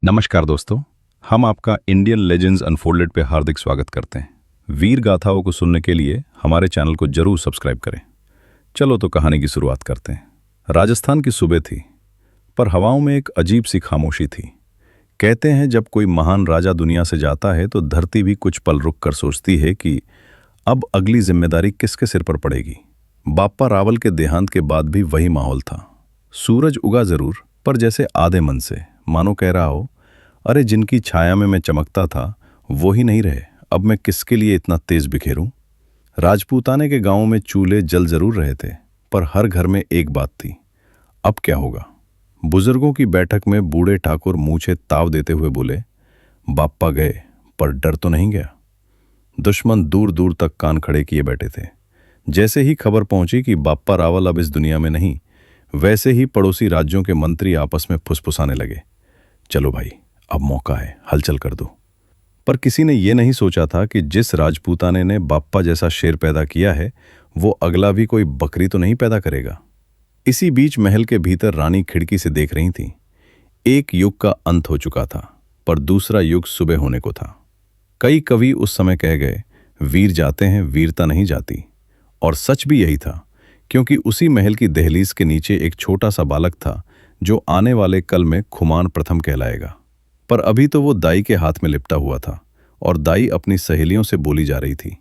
नमस्कार दोस्तों, हम आपका इंडियन लेजेंड्स अनफोल्डेड पे हार्दिक स्वागत करते हैं। वीर गाथाओं को सुनने के लिए हमारे चैनल को जरूर सब्सक्राइब करें। चलो तो कहानी की शुरुआत करते हैं। राजस्थान की सुबह थी, पर हवाओं में एक अजीब सी खामोशी थी। कहते हैं जब कोई महान राजा दुनिया से जाता है तो धरती भी कुछ पल रुक कर सोचती है कि अब अगली जिम्मेदारी किसके सिर पर पड़ेगी। बाप्पा रावल के देहांत के बाद भी वही माहौल था। सूरज उगा जरूर, पर जैसे आधे मन से, मानो कह रहा हो, अरे जिनकी छाया में मैं चमकता था वो ही नहीं रहे, अब मैं किसके लिए इतना तेज बिखेरूं। राजपूताने के गांवों में चूल्हे जल जरूर रहे थे, पर हर घर में एक बात थी, अब क्या होगा। बुजुर्गों की बैठक में बूढ़े ठाकुर मूछे ताव देते हुए बोले, बाप्पा गए पर डर तो नहीं गया। दुश्मन दूर दूर तक कान खड़े किए बैठे थे। जैसे ही खबर पहुंची कि बाप्पा रावल अब इस दुनिया में नहीं, वैसे ही पड़ोसी राज्यों के मंत्री आपस में फुसफुसाने लगे, चलो भाई अब मौका है, हलचल कर दो। पर किसी ने यह नहीं सोचा था कि जिस राजपूताने ने बाप्पा जैसा शेर पैदा किया है, वो अगला भी कोई बकरी तो नहीं पैदा करेगा। इसी बीच महल के भीतर रानी खिड़की से देख रही थी। एक युग का अंत हो चुका था, पर दूसरा युग सुबह होने को था। कई कवि उस समय कह गए, वीर जाते हैं वीरता नहीं जाती। और सच भी यही था, क्योंकि उसी महल की दहलीज के नीचे एक छोटा सा बालक था जो आने वाले कल में खुमान प्रथम कहलाएगा। पर अभी तो वो दाई के हाथ में लिपटा हुआ था और दाई अपनी सहेलियों से बोली जा रही थी,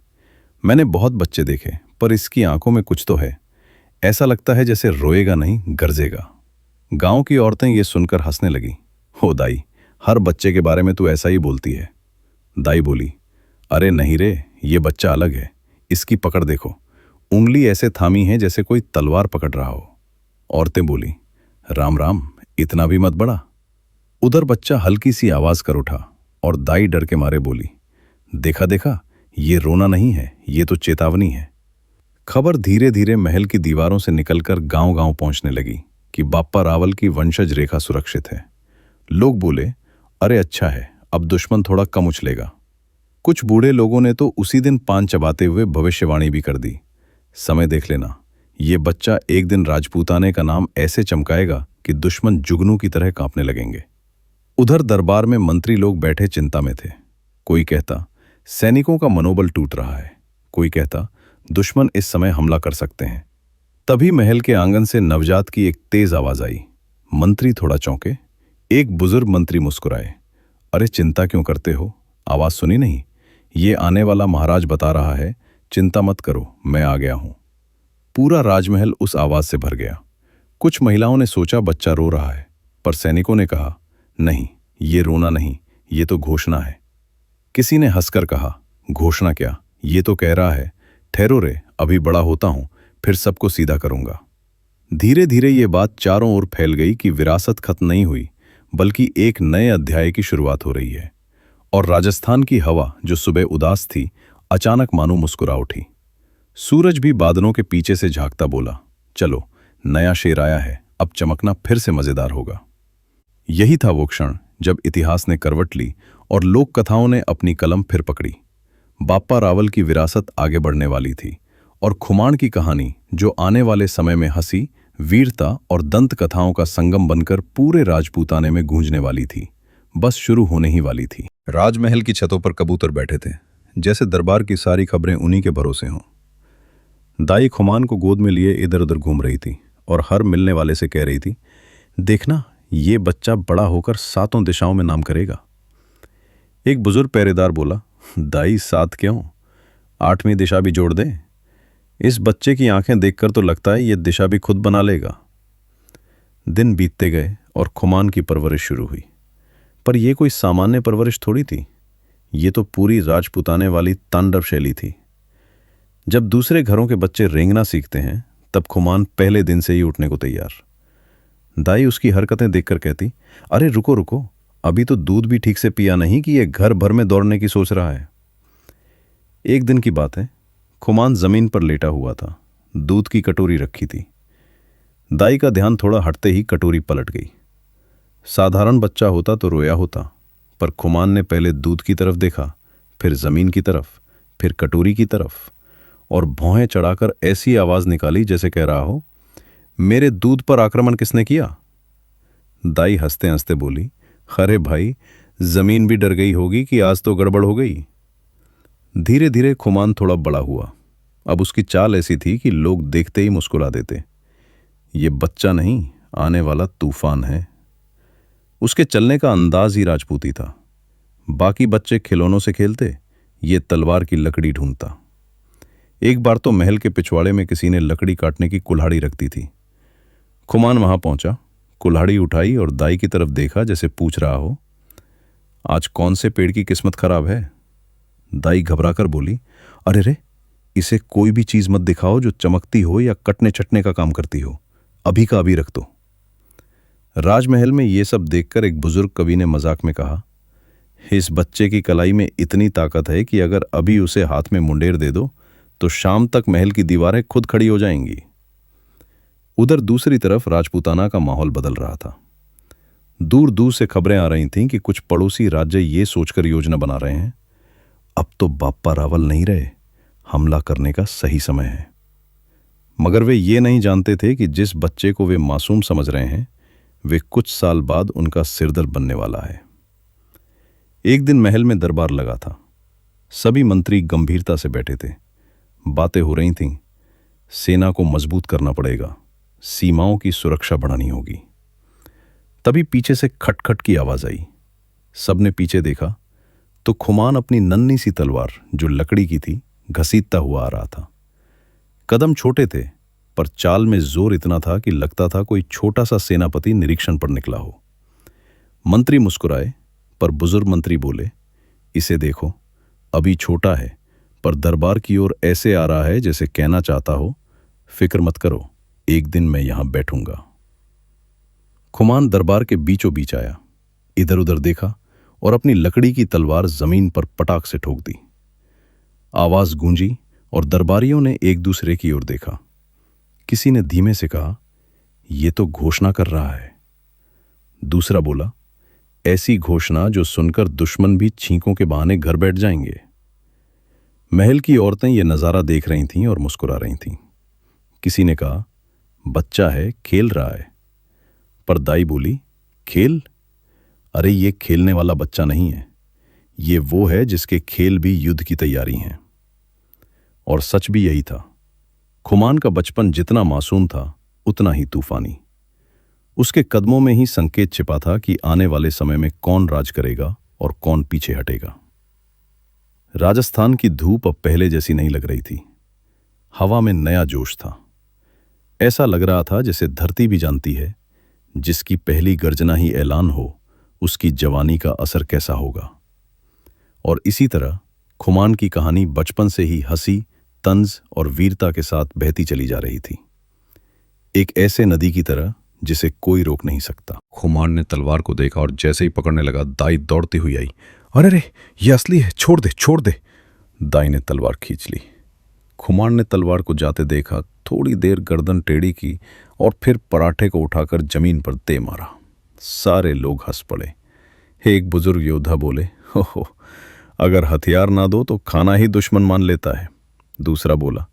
मैंने बहुत बच्चे देखे, पर इसकी आंखों में कुछ तो है, ऐसा लगता है जैसे रोएगा नहीं गरजेगा। गांव की औरतें ये सुनकर हंसने लगी, हो दाई, हर बच्चे के बारे में तू ऐसा ही बोलती है। दाई बोली, अरे नहीं रे, ये बच्चा अलग है, इसकी पकड़ देखो, उंगली ऐसे थामी है जैसे कोई तलवार पकड़ रहा हो। औरतें बोली, राम राम, इतना भी मत बड़ा। उधर बच्चा हल्की सी आवाज कर उठा और दाई डर के मारे बोली, देखा देखा, ये रोना नहीं है, ये तो चेतावनी है। खबर धीरे धीरे महल की दीवारों से निकलकर गांव गांव पहुंचने लगी कि बाप्पा रावल की वंशज रेखा सुरक्षित है। लोग बोले, अरे अच्छा है, अब दुश्मन थोड़ा कम उछलेगा। कुछ बूढ़े लोगों ने तो उसी दिन पान चबाते हुए भविष्यवाणी भी कर दी, समय देख लेना, ये बच्चा एक दिन राजपूताने का नाम ऐसे चमकाएगा कि दुश्मन जुगनू की तरह कांपने लगेंगे। उधर दरबार में मंत्री लोग बैठे चिंता में थे। कोई कहता, सैनिकों का मनोबल टूट रहा है, कोई कहता, दुश्मन इस समय हमला कर सकते हैं। तभी महल के आंगन से नवजात की एक तेज आवाज आई। मंत्री थोड़ा चौंके। एक बुजुर्ग मंत्री मुस्कुराए, अरे चिंता क्यों करते हो, आवाज सुनी नहीं, ये आने वाला महाराज बता रहा है, चिंता मत करो, मैं आ गया हूं। पूरा राजमहल उस आवाज से भर गया। कुछ महिलाओं ने सोचा बच्चा रो रहा है, पर सैनिकों ने कहा, नहीं, ये रोना नहीं, ये तो घोषणा है। किसी ने हंसकर कहा, घोषणा क्या, ये तो कह रहा है, ठहरो रे, अभी बड़ा होता हूं, फिर सबको सीधा करूंगा। धीरे धीरे ये बात चारों ओर फैल गई कि विरासत खत्म नहीं हुई, बल्कि एक नए अध्याय की शुरुआत हो रही है। और राजस्थान की हवा जो सुबह उदास थी, अचानक मानो मुस्कुरा उठी। सूरज भी बादलों के पीछे से झांकता बोला, चलो नया शेर आया है, अब चमकना फिर से मजेदार होगा। यही था वो क्षण जब इतिहास ने करवट ली और लोक कथाओं ने अपनी कलम फिर पकड़ी। बाप्पा रावल की विरासत आगे बढ़ने वाली थी और खुमान की कहानी जो आने वाले समय में हंसी, वीरता और दंत कथाओं का संगम बनकर पूरे राजपूताने में गूंजने वाली थी, बस शुरू होने ही वाली थी। राजमहल की छतों पर कबूतर बैठे थे, जैसे दरबार की सारी खबरें उन्हीं के भरोसे हों। दाई खुमान को गोद में लिए इधर उधर घूम रही थी और हर मिलने वाले से कह रही थी, देखना, ये बच्चा बड़ा होकर सातों दिशाओं में नाम करेगा। एक बुजुर्ग पहरेदार बोला, दाई सात क्यों, आठवीं दिशा भी जोड़ दें। इस बच्चे की आंखें देखकर तो लगता है ये दिशा भी खुद बना लेगा। दिन बीतते गए और खुमान की परवरिश शुरू हुई। पर यह कोई सामान्य परवरिश थोड़ी थी, ये तो पूरी राजपूताने वाली तांडव शैली थी। जब दूसरे घरों के बच्चे रेंगना सीखते हैं, तब खुमान पहले दिन से ही उठने को तैयार। दाई उसकी हरकतें देखकर कहती, अरे रुको रुको, अभी तो दूध भी ठीक से पिया नहीं कि ये घर भर में दौड़ने की सोच रहा है। एक दिन की बात है, खुमान जमीन पर लेटा हुआ था, दूध की कटोरी रखी थी। दाई का ध्यान थोड़ा हटते ही कटोरी पलट गई। साधारण बच्चा होता तो रोया होता, पर खुमान ने पहले दूध की तरफ देखा, फिर जमीन की तरफ, फिर कटोरी की तरफ, और भौहें चढ़ाकर ऐसी आवाज निकाली जैसे कह रहा हो, मेरे दूध पर आक्रमण किसने किया। दाई हंसते हंसते बोली, अरे भाई, जमीन भी डर गई होगी कि आज तो गड़बड़ हो गई। धीरे धीरे खुमान थोड़ा बड़ा हुआ। अब उसकी चाल ऐसी थी कि लोग देखते ही मुस्कुरा देते। ये बच्चा नहीं, आने वाला तूफान है। उसके चलने का अंदाज ही राजपूती था। बाकी बच्चे खिलौनों से खेलते, ये तलवार की लकड़ी ढूंढता। एक बार तो महल के पिछवाड़े में किसी ने लकड़ी काटने की कुल्हाड़ी रख दी थी। खुमान वहां पहुंचा, कुल्हाड़ी उठाई और दाई की तरफ देखा जैसे पूछ रहा हो, आज कौन से पेड़ की किस्मत खराब है। दाई घबराकर बोली, अरे रे, इसे कोई भी चीज मत दिखाओ जो चमकती हो या कटने चटने का काम करती हो, अभी का अभी रख दो। राजमहल में यह सब देखकर एक बुजुर्ग कवि ने मजाक में कहा, इस बच्चे की कलाई में इतनी ताकत है कि अगर अभी उसे हाथ में मुंडेर दे दो तो शाम तक महल की दीवारें खुद खड़ी हो जाएंगी। उधर दूसरी तरफ राजपूताना का माहौल बदल रहा था। दूर दूर से खबरें आ रही थीं कि कुछ पड़ोसी राज्य ये सोचकर योजना बना रहे हैं, अब तो बाप्पा रावल नहीं रहे, हमला करने का सही समय है। मगर वे ये नहीं जानते थे कि जिस बच्चे को वे मासूम समझ रहे हैं, वे कुछ साल बाद उनका सिरदर्द बनने वाला है। एक दिन महल में दरबार लगा था। सभी मंत्री गंभीरता से बैठे थे। बातें हो रही थीं, सेना को मजबूत करना पड़ेगा, सीमाओं की सुरक्षा बढ़ानी होगी। तभी पीछे से खटखट की आवाज आई। सबने पीछे देखा तो खुमान अपनी नन्ही सी तलवार, जो लकड़ी की थी, घसीटता हुआ आ रहा था। कदम छोटे थे, पर चाल में जोर इतना था कि लगता था कोई छोटा सा सेनापति निरीक्षण पर निकला हो। मंत्री मुस्कुराए, पर बुजुर्ग मंत्री बोले, इसे देखो, अभी छोटा है, पर दरबार की ओर ऐसे आ रहा है जैसे कहना चाहता हो, फिक्र मत करो, एक दिन मैं यहां बैठूंगा। खुमान दरबार के बीचों बीच आया, इधर उधर देखा और अपनी लकड़ी की तलवार जमीन पर पटाख से ठोक दी। आवाज गूंजी और दरबारियों ने एक दूसरे की ओर देखा। किसी ने धीमे से कहा, यह तो घोषणा कर रहा है। दूसरा बोला, ऐसी घोषणा जो सुनकर दुश्मन भी छींकों के बहाने घर बैठ जाएंगे। महल की औरतें यह नजारा देख रही थीं और मुस्कुरा रही थीं। किसी ने कहा, बच्चा है, खेल रहा है। पर दाई बोली, खेल? अरे ये खेलने वाला बच्चा नहीं है, ये वो है जिसके खेल भी युद्ध की तैयारी हैं। और सच भी यही था। खुमान का बचपन जितना मासूम था, उतना ही तूफानी। उसके कदमों में ही संकेत छिपा था कि आने वाले समय में कौन राज करेगा और कौन पीछे हटेगा। राजस्थान की धूप अब पहले जैसी नहीं लग रही थी। हवा में नया जोश था। ऐसा लग रहा था जैसे धरती भी जानती है, जिसकी पहली गर्जना ही ऐलान हो, उसकी जवानी का असर कैसा होगा। और इसी तरह खुमान की कहानी बचपन से ही हंसी, तंज और वीरता के साथ बहती चली जा रही थी, एक ऐसे नदी की तरह जिसे कोई रोक नहीं सकता। खुमान ने तलवार को देखा और जैसे ही पकड़ने लगा, दाई दौड़ती हुई आई। अरे रे, ये असली है, छोड़ दे छोड़ दे। दाई ने तलवार खींच ली। खुमान ने तलवार को जाते देखा, थोड़ी देर गर्दन टेढ़ी की और फिर पराठे को उठाकर जमीन पर दे मारा। सारे लोग हंस पड़े। एक बुजुर्ग योद्धा बोले, हो, अगर हथियार ना दो तो खाना ही दुश्मन मान लेता है। दूसरा बोला,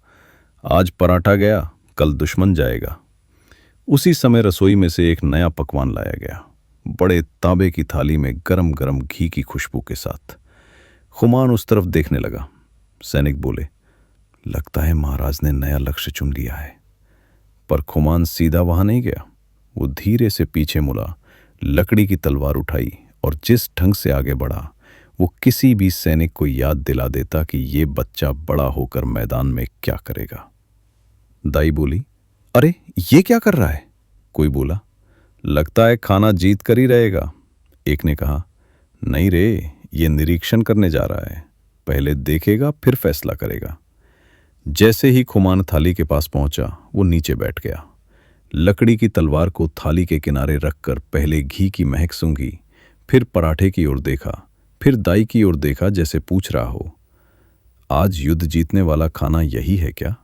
आज पराठा गया, कल दुश्मन जाएगा। उसी समय रसोई में से एक नया पकवान लाया गया, बड़े तांबे की थाली में गरम गरम घी की खुशबू के साथ। खुमान उस तरफ देखने लगा। सैनिक बोले, लगता है महाराज ने नया लक्ष्य चुन लिया है। पर खुमान सीधा वहां नहीं गया। वो धीरे से पीछे मुड़ा, लकड़ी की तलवार उठाई और जिस ढंग से आगे बढ़ा, वो किसी भी सैनिक को याद दिला देता कि ये बच्चा बड़ा होकर मैदान में क्या करेगा। दाई बोली, अरे ये क्या कर रहा है? कोई बोला, लगता है खाना जीत कर ही रहेगा। एक ने कहा, नहीं रे, ये निरीक्षण करने जा रहा है, पहले देखेगा फिर फैसला करेगा। जैसे ही खुमान थाली के पास पहुंचा, वो नीचे बैठ गया। लकड़ी की तलवार को थाली के किनारे रखकर पहले घी की महक सूंघी, फिर पराठे की ओर देखा, फिर दाई की ओर देखा जैसे पूछ रहा हो, आज युद्ध जीतने वाला खाना यही है क्या?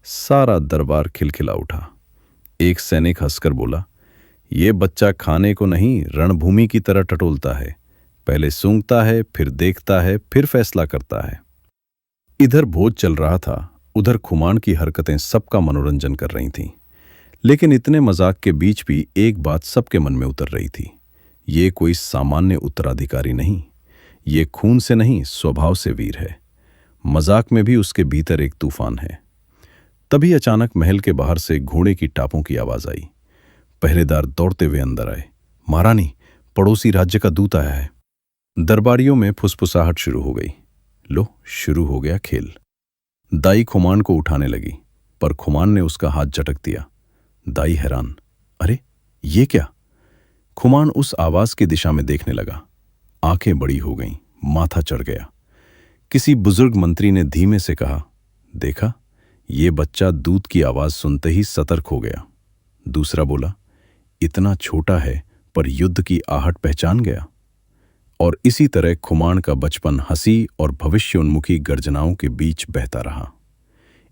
सारा दरबार खिलखिला उठा। एक सैनिक हंसकर बोला, ये बच्चा खाने को नहीं, रणभूमि की तरह टटोलता है, पहले सूंघता है, फिर देखता है, फिर फैसला करता है। इधर भोज चल रहा था, उधर खुमान की हरकतें सबका मनोरंजन कर रही थीं। लेकिन इतने मजाक के बीच भी एक बात सबके मन में उतर रही थी, ये कोई सामान्य उत्तराधिकारी नहीं, ये खून से नहीं स्वभाव से वीर है। मजाक में भी उसके भीतर एक तूफान है। तभी अचानक महल के बाहर से घोड़े की टापों की आवाज आई। पहरेदार दौड़ते हुए अंदर आए। महारानी, पड़ोसी राज्य का दूत आया है। दरबारियों में फुसफुसाहट शुरू हो गई। लो, शुरू हो गया खेल। दाई खुमान को उठाने लगी, पर खुमान ने उसका हाथ झटक दिया। दाई हैरान, अरे ये क्या? खुमान उस आवाज की दिशा में देखने लगा। आंखें बड़ी हो गईं, माथा चढ़ गया। किसी बुजुर्ग मंत्री ने धीमे से कहा, देखा, ये बच्चा दूत की आवाज सुनते ही सतर्क हो गया। दूसरा बोला, इतना छोटा है पर युद्ध की आहट पहचान गया। और इसी तरह खुमान का बचपन हंसी और भविष्योन्मुखी गर्जनाओं के बीच बहता रहा,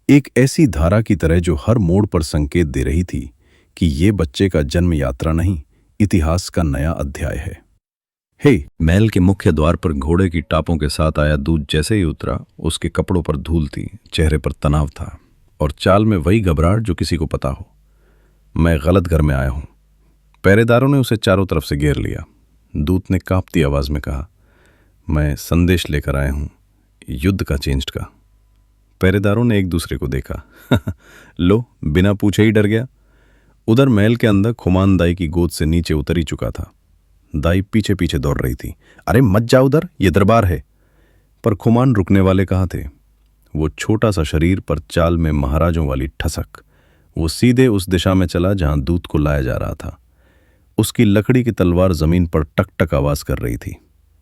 एक ऐसी धारा की तरह जो हर मोड़ पर संकेत दे रही थी कि ये बच्चे का जन्म यात्रा नहीं, इतिहास का नया अध्याय है। महल के मुख्य द्वार पर घोड़े की टापों के साथ आया दूत जैसे ही उतरा, उसके कपड़ों पर धूल थी, चेहरे पर तनाव था और चाल में वही घबराहट जो किसी को पता हो। मैं गलत घर में आया हूं। पहरेदारों ने उसे चारों तरफ से घेर लिया। दूत ने कांपती आवाज में कहा, मैं संदेश लेकर आया हूं, युद्ध का, चेंज का। पहरेदारों ने एक दूसरे को देखा। लो, बिना पूछे ही डर गया। उधर महल के अंदर खुमान दाई की गोद से नीचे उतर ही चुका था। दाई पीछे पीछे दौड़ रही थी। अरे मत जाओ उधर, ये दरबार है। पर खुमान रुकने वाले कहाँ थे? वो छोटा सा शरीर पर चाल में महाराजों वाली ठसक। वो सीधे उस दिशा में चला जहां दूत को लाया जा रहा था। उसकी लकड़ी की तलवार जमीन पर टक टक आवाज कर रही थी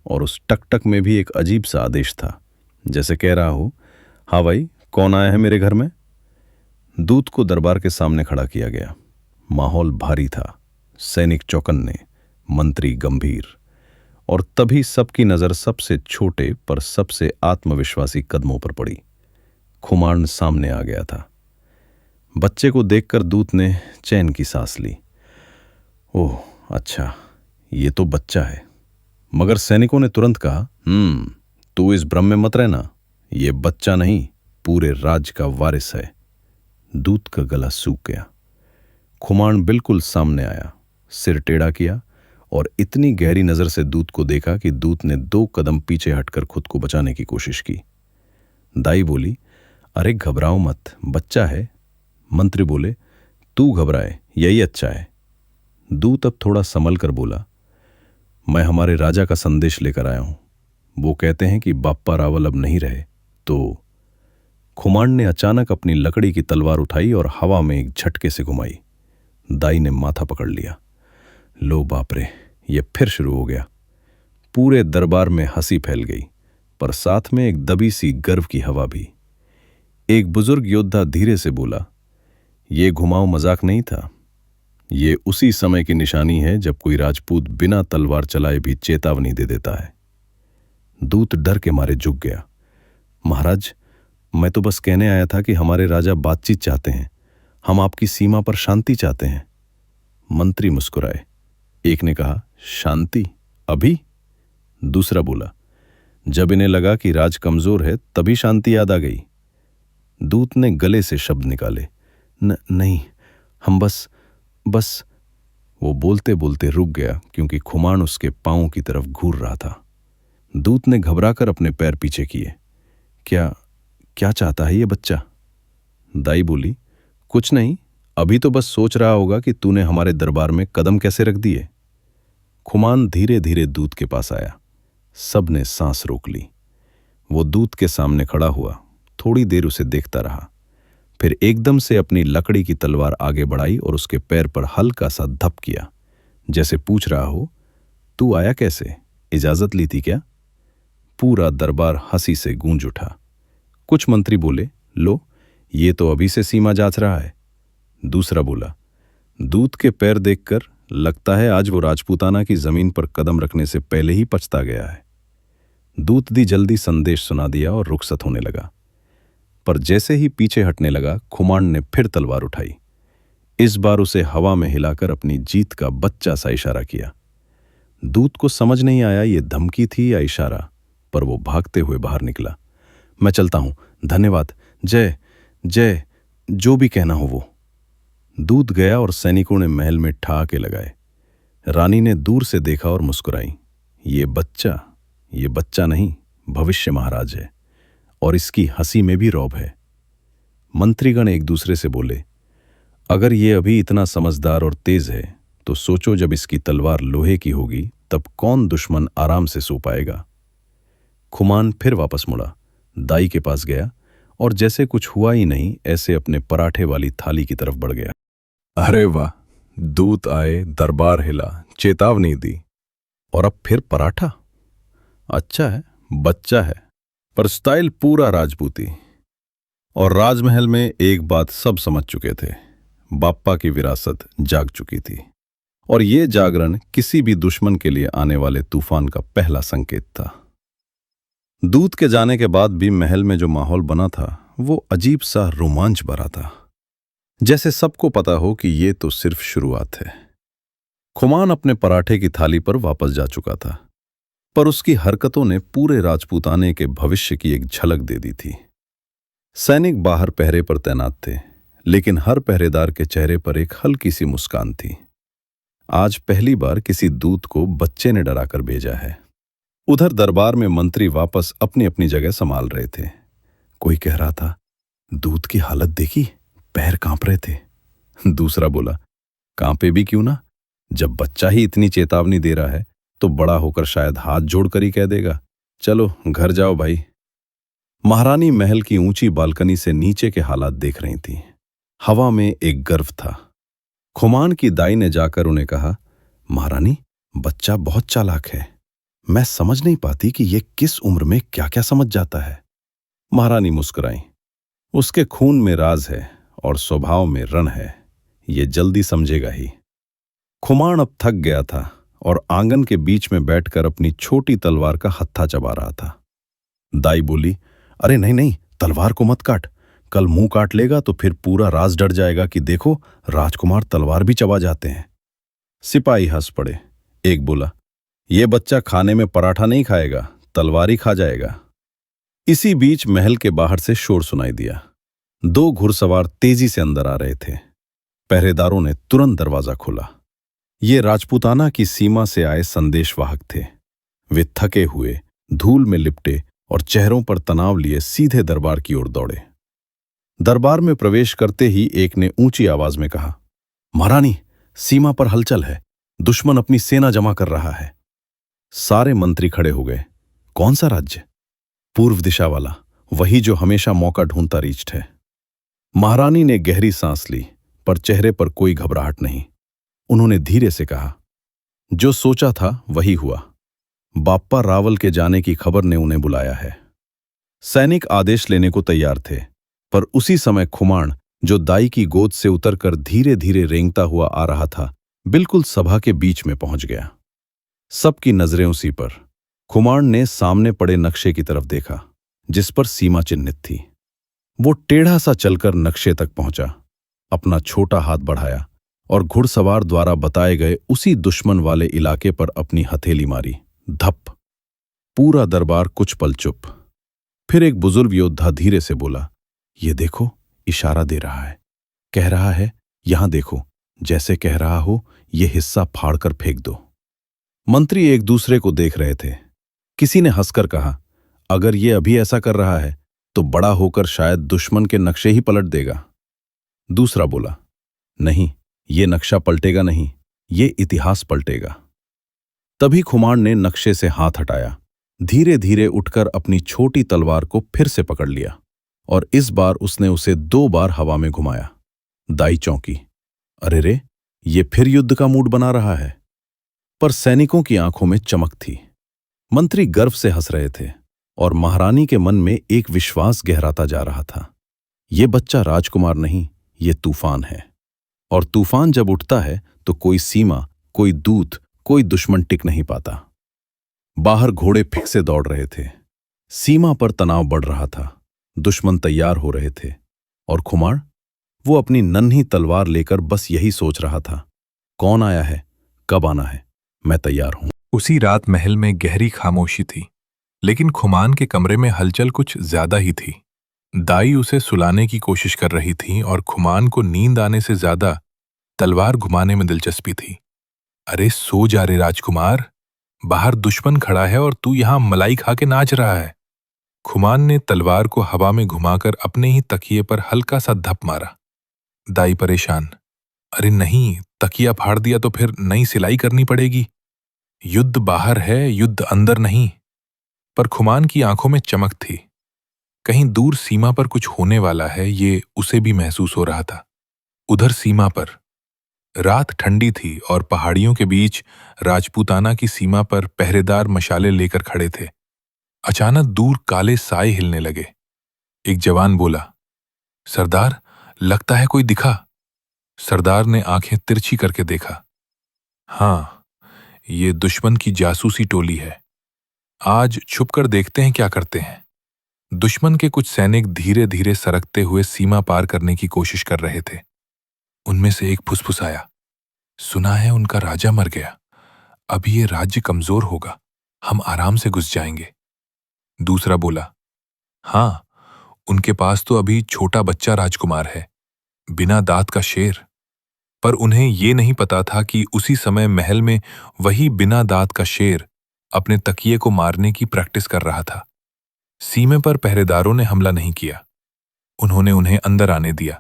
और उस टक टक में भी एक अजीब सा आदेश था, जैसे कह रहा हो, हाँ भाई, कौन आया है मेरे घर में? दूत को दरबार के सामने खड़ा किया गया। माहौल भारी था। सैनिक चौकन्ने, मंत्री गंभीर, और तभी सबकी नजर सबसे छोटे पर सबसे आत्मविश्वासी कदमों पर पड़ी। खुमान सामने आ गया था। बच्चे को देखकर दूत ने चैन की सांस ली। ओह अच्छा, ये तो बच्चा है। मगर सैनिकों ने तुरंत कहा, तू इस भ्रम में मत रहना, ये बच्चा नहीं, पूरे राज का वारिस है। दूत का गला सूख गया। खुमान बिल्कुल सामने आया, सिर टेढ़ा किया और इतनी गहरी नजर से दूत को देखा कि दूत ने 2 कदम पीछे हटकर खुद को बचाने की कोशिश की। दाई बोली, अरे घबराओ मत, बच्चा है। मंत्री बोले, तू घबराए, यही अच्छा है। दूत अब थोड़ा संभल कर बोला, मैं हमारे राजा का संदेश लेकर आया हूं। वो कहते हैं कि बाप्पा रावल अब नहीं रहे। तो खुमान ने अचानक अपनी लकड़ी की तलवार उठाई और हवा में एक झटके से घुमाई। दाई ने माथा पकड़ लिया। लो बाप रे, ये फिर शुरू हो गया। पूरे दरबार में हंसी फैल गई, पर साथ में एक दबी सी गर्व की हवा भी। एक बुजुर्ग योद्धा धीरे से बोला, ये घुमाव मजाक नहीं था, ये उसी समय की निशानी है जब कोई राजपूत बिना तलवार चलाए भी चेतावनी दे देता है। दूत डर के मारे झुक गया। महाराज, मैं तो बस कहने आया था कि हमारे राजा बातचीत चाहते हैं, हम आपकी सीमा पर शांति चाहते हैं। मंत्री मुस्कुराए। एक ने कहा, शांति अभी? दूसरा बोला, जब इन्हें लगा कि राज कमजोर है तभी शांति याद आ गई। दूत ने गले से शब्द निकाले, नहीं, हम बस। वो बोलते बोलते रुक गया क्योंकि खुमान उसके पांवों की तरफ घूर रहा था। दूत ने घबराकर अपने पैर पीछे किए। क्या चाहता है ये बच्चा? दाई बोली, कुछ नहीं, अभी तो बस सोच रहा होगा कि तूने हमारे दरबार में कदम कैसे रख दिए। खुमान धीरे धीरे दूत के पास आया। सबने सांस रोक ली। वो दूत के सामने खड़ा हुआ, थोड़ी देर उसे देखता रहा, फिर एकदम से अपनी लकड़ी की तलवार आगे बढ़ाई और उसके पैर पर हल्का सा धप किया, जैसे पूछ रहा हो, तू आया कैसे? इजाजत ली थी क्या? पूरा दरबार हंसी से गूंज उठा। कुछ मंत्री बोले, लो, ये तो अभी से सीमा जांच रहा है। दूसरा बोला, दूत के पैर देखकर लगता है आज वो राजपूताना की जमीन पर कदम रखने से पहले ही पछता गया है। दूत दी जल्दी संदेश सुना दिया और रुखसत होने लगा। पर जैसे ही पीछे हटने लगा, खुमान ने फिर तलवार उठाई। इस बार उसे हवा में हिलाकर अपनी जीत का बच्चा सा इशारा किया। दूत को समझ नहीं आया ये धमकी थी या इशारा, पर वो भागते हुए बाहर निकला। मैं चलता हूं, धन्यवाद, जय जय, जो भी कहना हो वो। दूत गया और सैनिकों ने महल में ठहाके लगाए। रानी ने दूर से देखा और मुस्कुराई। ये बच्चा नहीं, भविष्य महाराज है, और इसकी हंसी में भी रौब है। मंत्रीगण एक दूसरे से बोले, अगर ये अभी इतना समझदार और तेज है तो सोचो जब इसकी तलवार लोहे की होगी तब कौन दुश्मन आराम से सो पाएगा। खुमान फिर वापस मुड़ा, दाई के पास गया और जैसे कुछ हुआ ही नहीं ऐसे अपने पराठे वाली थाली की तरफ बढ़ गया। अरे वाह, दूत आए, दरबार हिला, चेतावनी दी, और अब फिर पराठा। अच्छा है, बच्चा है, पर स्टाइल पूरा राजपूती। और राजमहल में एक बात सब समझ चुके थे, बाप्पा की विरासत जाग चुकी थी, और ये जागरण किसी भी दुश्मन के लिए आने वाले तूफान का पहला संकेत था। दूत के जाने के बाद भी महल में जो माहौल बना था वो अजीब सा रोमांच भरा था, जैसे सबको पता हो कि ये तो सिर्फ शुरुआत है। खुमान अपने पराठे की थाली पर वापस जा चुका था, पर उसकी हरकतों ने पूरे राजपूताने के भविष्य की एक झलक दे दी थी। सैनिक बाहर पहरे पर तैनात थे, लेकिन हर पहरेदार के चेहरे पर एक हल्की सी मुस्कान थी। आज पहली बार किसी दूत को बच्चे ने डराकर भेजा है। उधर दरबार में मंत्री वापस अपनी अपनी जगह संभाल रहे थे। कोई कह रहा था, दूत की हालत देखी, पैर कांप रहे थे। दूसरा बोला, कांपे भी क्यों ना, जब बच्चा ही इतनी चेतावनी दे रहा है तो बड़ा होकर शायद हाथ जोड़कर ही कह देगा, चलो घर जाओ भाई। महारानी महल की ऊंची बालकनी से नीचे के हालात देख रही थी। हवा में एक गर्व था। खुमान की दाई ने जाकर उन्हें कहा, महारानी, बच्चा बहुत चालाक है, मैं समझ नहीं पाती कि ये किस उम्र में क्या क्या समझ जाता है। महारानी मुस्कुराई, उसके खून में राज है और स्वभाव में रण है, ये जल्दी समझेगा ही। खुमान अब थक गया था और आंगन के बीच में बैठकर अपनी छोटी तलवार का हत्था चबा रहा था। दाई बोली, अरे नहीं नहीं, तलवार को मत काट, कल मुंह काट लेगा तो फिर पूरा राज डर जाएगा कि देखो राजकुमार तलवार भी चबा जाते हैं। सिपाही हंस पड़े। एक बोला, ये बच्चा खाने में पराठा नहीं खाएगा, तलवार ही खा जाएगा। इसी बीच महल के बाहर से शोर सुनाई दिया। 2 घुड़सवार तेजी से अंदर आ रहे थे। पहरेदारों ने तुरंत दरवाजा खोला। ये राजपूताना की सीमा से आए संदेशवाहक थे। वे थके हुए, धूल में लिपटे और चेहरों पर तनाव लिए सीधे दरबार की ओर दौड़े। दरबार में प्रवेश करते ही एक ने ऊंची आवाज में कहा, महारानी, सीमा पर हलचल है, दुश्मन अपनी सेना जमा कर रहा है। सारे मंत्री खड़े हो गए। कौन सा राज्य? पूर्व दिशा वाला, वही जो हमेशा मौका ढूंढता रीछट है। महारानी ने गहरी सांस ली, पर चेहरे पर कोई घबराहट नहीं। उन्होंने धीरे से कहा, जो सोचा था वही हुआ। बाप्पा रावल के जाने की खबर ने उन्हें बुलाया है। सैनिक आदेश लेने को तैयार थे, पर उसी समय खुमान, जो दाई की गोद से उतरकर धीरे धीरे रेंगता हुआ आ रहा था, बिल्कुल सभा के बीच में पहुंच गया। सबकी नजरें उसी पर। खुमान ने सामने पड़े नक्शे की तरफ देखा, जिस पर सीमा चिन्हित थी। वो टेढ़ा सा चलकर नक्शे तक पहुंचा, अपना छोटा हाथ बढ़ाया और घुड़सवार द्वारा बताए गए उसी दुश्मन वाले इलाके पर अपनी हथेली मारी। धप! पूरा दरबार कुछ पल चुप। फिर एक बुजुर्ग योद्धा धीरे से बोला, ये देखो, इशारा दे रहा है, कह रहा है, यहां देखो, जैसे कह रहा हो ये हिस्सा फाड़कर फेंक दो। मंत्री एक दूसरे को देख रहे थे। किसी ने हंसकर कहा, अगर ये अभी ऐसा कर रहा है तो बड़ा होकर शायद दुश्मन के नक्शे ही पलट देगा। दूसरा बोला, नहीं, ये नक्शा पलटेगा नहीं, ये इतिहास पलटेगा। तभी खुमान ने नक्शे से हाथ हटाया, धीरे धीरे उठकर अपनी छोटी तलवार को फिर से पकड़ लिया और इस बार उसने उसे 2 बार हवा में घुमाया। दाई चौंकी, अरे रे, ये फिर युद्ध का मूड बना रहा है। पर सैनिकों की आंखों में चमक थी। मंत्री गर्व से हंस रहे थे और महारानी के मन में एक विश्वास गहराता जा रहा था। ये बच्चा राजकुमार नहीं, ये तूफान है, और तूफान जब उठता है तो कोई सीमा, कोई दूत, कोई दुश्मन टिक नहीं पाता। बाहर घोड़े फिर से दौड़ रहे थे। सीमा पर तनाव बढ़ रहा था, दुश्मन तैयार हो रहे थे, और खुमार, वो अपनी नन्ही तलवार लेकर बस यही सोच रहा था, कौन आया है, कब आना है, मैं तैयार हूं। उसी रात महल में गहरी खामोशी थी, लेकिन खुमान के कमरे में हलचल कुछ ज्यादा ही थी। दाई उसे सुलाने की कोशिश कर रही थी और खुमान को नींद आने से ज्यादा तलवार घुमाने में दिलचस्पी थी। अरे सो जा रे राजकुमार, बाहर दुश्मन खड़ा है और तू यहां मलाई खा के नाच रहा है। खुमान ने तलवार को हवा में घुमाकर अपने ही तकिए पर हल्का सा धप मारा। दाई परेशान, अरे नहीं, तकिया फाड़ दिया तो फिर नई सिलाई करनी पड़ेगी। युद्ध बाहर है, युद्ध अंदर नहीं। पर खुमान की आंखों में चमक थी। कहीं दूर सीमा पर कुछ होने वाला है, ये उसे भी महसूस हो रहा था। उधर सीमा पर रात ठंडी थी और पहाड़ियों के बीच राजपूताना की सीमा पर पहरेदार मशाले लेकर खड़े थे। अचानक दूर काले साए हिलने लगे। एक जवान बोला, सरदार, लगता है कोई दिखा। सरदार ने आंखें तिरछी करके देखा। हाँ, ये दुश्मन की जासूसी टोली है। आज छुपकर देखते हैं क्या करते हैं। दुश्मन के कुछ सैनिक धीरे धीरे सरकते हुए सीमा पार करने की कोशिश कर रहे थे। उनमें से एक फुसफुसाया, सुना है उनका राजा मर गया। अभी ये राज्य कमजोर होगा, हम आराम से घुस जाएंगे। दूसरा बोला, हाँ, उनके पास तो अभी छोटा बच्चा राजकुमार है, बिना दांत का शेर। पर उन्हें ये नहीं पता था कि उसी समय महल में वही बिना दांत का शेर अपने तकिए को मारने की प्रैक्टिस कर रहा था। सीमे पर पहरेदारों ने हमला नहीं किया। उन्होंने उन्हें अंदर आने दिया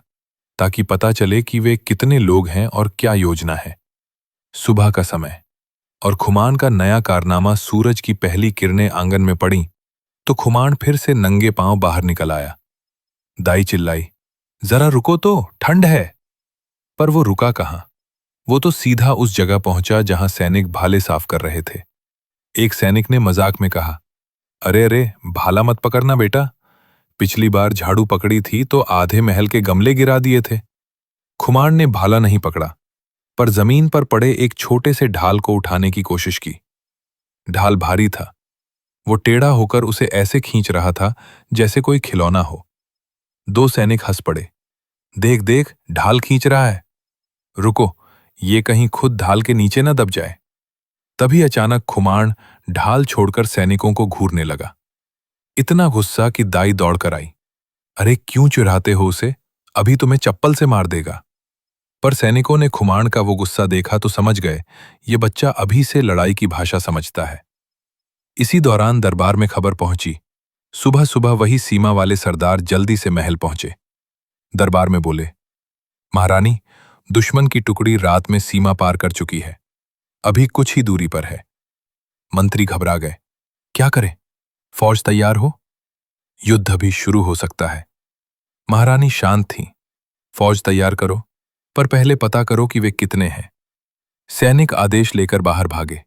ताकि पता चले कि वे कितने लोग हैं और क्या योजना है। सुबह का समय और खुमान का नया कारनामा सूरज की पहली किरणें आंगन में पड़ी तो खुमान फिर से नंगे पांव बाहर निकल आया। दाई चिल्लाई, जरा रुको तो, ठंड है। पर वो रुका कहां। वो तो सीधा उस जगह पहुंचा जहां सैनिक भाले साफ कर रहे थे। एक सैनिक ने मजाक में कहा, अरे अरे, भाला मत पकड़ना बेटा, पिछली बार झाड़ू पकड़ी थी तो आधे महल के गमले गिरा दिए थे। खुमान ने भाला नहीं पकड़ा, पर जमीन पर पड़े एक छोटे से ढाल को उठाने की कोशिश की। ढाल भारी था। वो टेढ़ा होकर उसे ऐसे खींच रहा था जैसे कोई खिलौना हो। दो सैनिक हंस पड़े, देख देख, ढाल खींच रहा है। रुको, ये कहीं खुद ढाल के नीचे न दब जाए। तभी अचानक खुमान ढाल छोड़कर सैनिकों को घूरने लगा। इतना गुस्सा कि दाई दौड़कर आई। अरे क्यों चिढ़ाते हो उसे, अभी तुम्हें चप्पल से मार देगा। पर सैनिकों ने खुमान का वो गुस्सा देखा तो समझ गए, ये बच्चा अभी से लड़ाई की भाषा समझता है। इसी दौरान दरबार में खबर पहुंची। सुबह सुबह वही सीमा वाले सरदार जल्दी से महल पहुंचे। दरबार में बोले, महारानी, दुश्मन की टुकड़ी रात में सीमा पार कर चुकी है, अभी कुछ ही दूरी पर है। मंत्री घबरा गए, क्या करें? फौज तैयार हो, युद्ध अभी शुरू हो सकता है। महारानी शांत थीं। फौज तैयार करो, पर पहले पता करो कि वे कितने हैं। सैनिक आदेश लेकर बाहर भागे,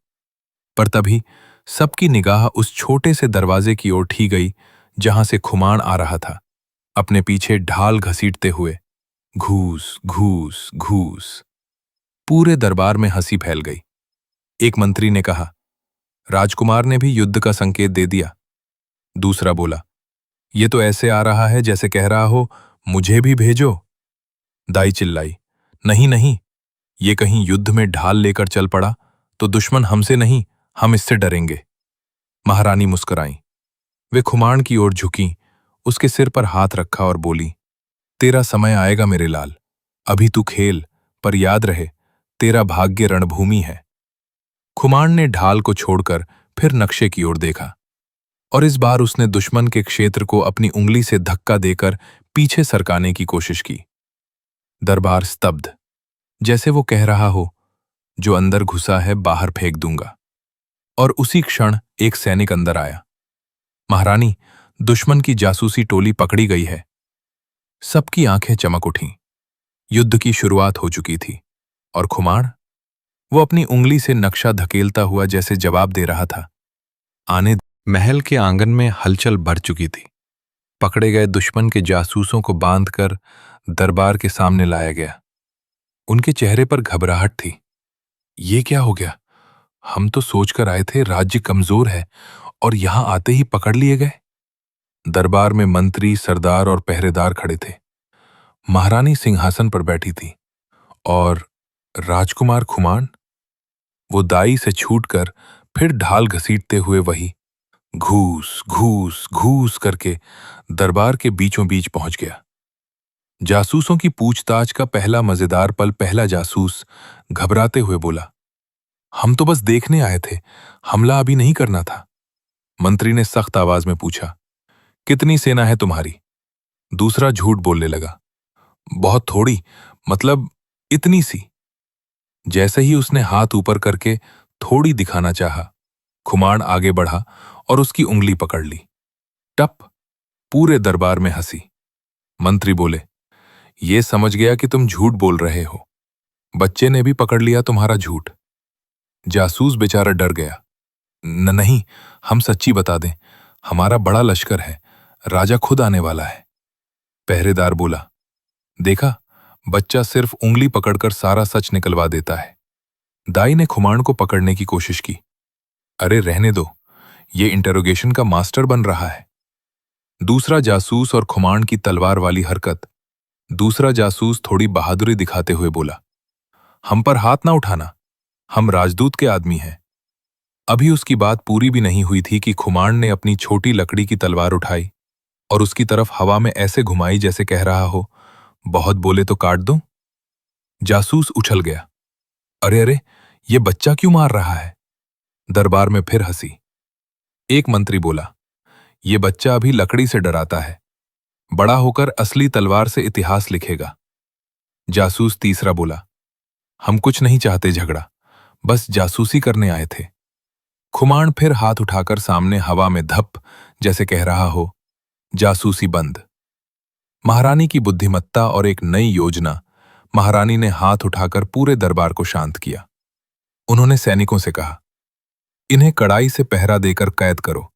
पर तभी सबकी निगाह उस छोटे से दरवाजे की ओर ठीक गई जहां से खुमान आ रहा था, अपने पीछे ढाल घसीटते हुए। घूस घूस घूस। पूरे दरबार में हंसी फैल गई। एक मंत्री ने कहा, राजकुमार ने भी युद्ध का संकेत दे दिया। दूसरा बोला, ये तो ऐसे आ रहा है जैसे कह रहा हो, मुझे भी भेजो। दाई चिल्लाई, नहीं नहीं, ये कहीं युद्ध में ढाल लेकर चल पड़ा तो दुश्मन हमसे नहीं, हम इससे डरेंगे। महारानी मुस्कुराईं। वे खुमान की ओर झुकीं, उसके सिर पर हाथ रखा और बोली, तेरा समय आएगा मेरे लाल, अभी तू खेल, पर याद रहे, तेरा भाग्य रणभूमि है। खुमान ने ढाल को छोड़कर फिर नक्शे की ओर देखा और इस बार उसने दुश्मन के क्षेत्र को अपनी उंगली से धक्का देकर पीछे सरकाने की कोशिश की। दरबार स्तब्ध, जैसे वो कह रहा हो, जो अंदर घुसा है बाहर फेंक दूंगा। और उसी क्षण एक सैनिक अंदर आया, महारानी, दुश्मन की जासूसी टोली पकड़ी गई है। सबकी आंखें चमक उठीं। युद्ध की शुरुआत हो चुकी थी और खुमान, वो अपनी उंगली से नक्शा धकेलता हुआ जैसे जवाब दे रहा था, आने। महल के आंगन में हलचल बढ़ चुकी थी। पकड़े गए दुश्मन के जासूसों को बांधकर दरबार के सामने लाया गया। उनके चेहरे पर घबराहट थी। ये क्या हो गया? हम तो सोचकर आए थे राज्य कमजोर है और यहां आते ही पकड़ लिए गए। दरबार में मंत्री, सरदार और पहरेदार खड़े थे। महारानी सिंहासन पर बैठी थी और राजकुमार खुमान, वो दाई से छूटकर फिर ढाल घसीटते हुए वही घूस घूस घूस करके दरबार के बीचों बीच पहुंच गया। जासूसों की पूछताछ का पहला मजेदार पल पहला जासूस घबराते हुए बोला, हम तो बस देखने आए थे, हमला अभी नहीं करना था। मंत्री ने सख्त आवाज में पूछा। कितनी सेना है तुम्हारी? दूसरा झूठ बोलने लगा। बहुत थोड़ी, मतलब इतनी सी। जैसे ही उसने हाथ ऊपर करके थोड़ी दिखाना चाहा, खुमाण आगे बढ़ा और उसकी उंगली पकड़ ली। टप! पूरे दरबार में हंसी। मंत्री बोले, ये समझ गया कि तुम झूठ बोल रहे हो। बच्चे ने भी पकड़ लिया तुम्हारा झूठ। जासूस बेचारा डर गया। नहीं, हम सच्ची बता दें, हमारा बड़ा लश्कर है, राजा खुद आने वाला है। पहरेदार बोला, देखा, बच्चा सिर्फ उंगली पकड़कर सारा सच निकलवा देता है। दाई ने खुमाण को पकड़ने की कोशिश की। अरे रहने दो, ये इंटेरोगेशन का मास्टर बन रहा है। दूसरा जासूस और खुमाण की तलवार वाली हरकत। दूसरा जासूस थोड़ी बहादुरी दिखाते हुए बोला, हम पर हाथ ना उठाना, हम राजदूत के आदमी हैं। अभी उसकी बात पूरी भी नहीं हुई थी कि खुमाण ने अपनी छोटी लकड़ी की तलवार उठाई और उसकी तरफ हवा में ऐसे घुमाई जैसे कह रहा हो, बहुत बोले तो काट दूं। जासूस उछल गया। अरे अरे, ये बच्चा क्यों मार रहा है? दरबार में फिर हंसी। एक मंत्री बोला, ये बच्चा अभी लकड़ी से डराता है, बड़ा होकर असली तलवार से इतिहास लिखेगा। जासूस तीसरा बोला, हम कुछ नहीं चाहते झगड़ा, बस जासूसी करने आए थे। खुमाण फिर हाथ उठाकर सामने हवा में धप जैसे कह रहा हो, जासूसी बंद। महारानी की बुद्धिमत्ता और एक नई योजना। महारानी ने हाथ उठाकर पूरे दरबार को शांत किया। उन्होंने सैनिकों से कहा, इन्हें कड़ाई से पहरा देकर कैद करो,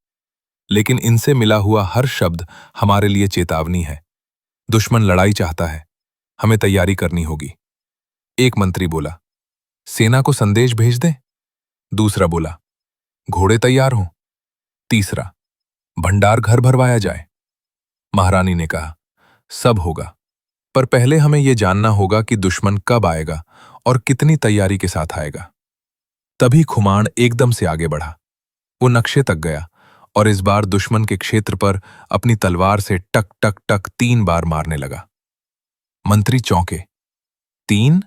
लेकिन इनसे मिला हुआ हर शब्द हमारे लिए चेतावनी है। दुश्मन लड़ाई चाहता है, हमें तैयारी करनी होगी। एक मंत्री बोला, सेना को संदेश भेज दें। दूसरा बोला, घोड़े तैयार हों। तीसरा, भंडार घर भरवाया जाए। महारानी ने कहा, सब होगा, पर पहले हमें यह जानना होगा कि दुश्मन कब आएगा और कितनी तैयारी के साथ आएगा। तभी खुमाण एकदम से आगे बढ़ा। वो नक्शे तक गया और इस बार दुश्मन के क्षेत्र पर अपनी तलवार से टक टक टक 3 बार मारने लगा। मंत्री चौंके। 3?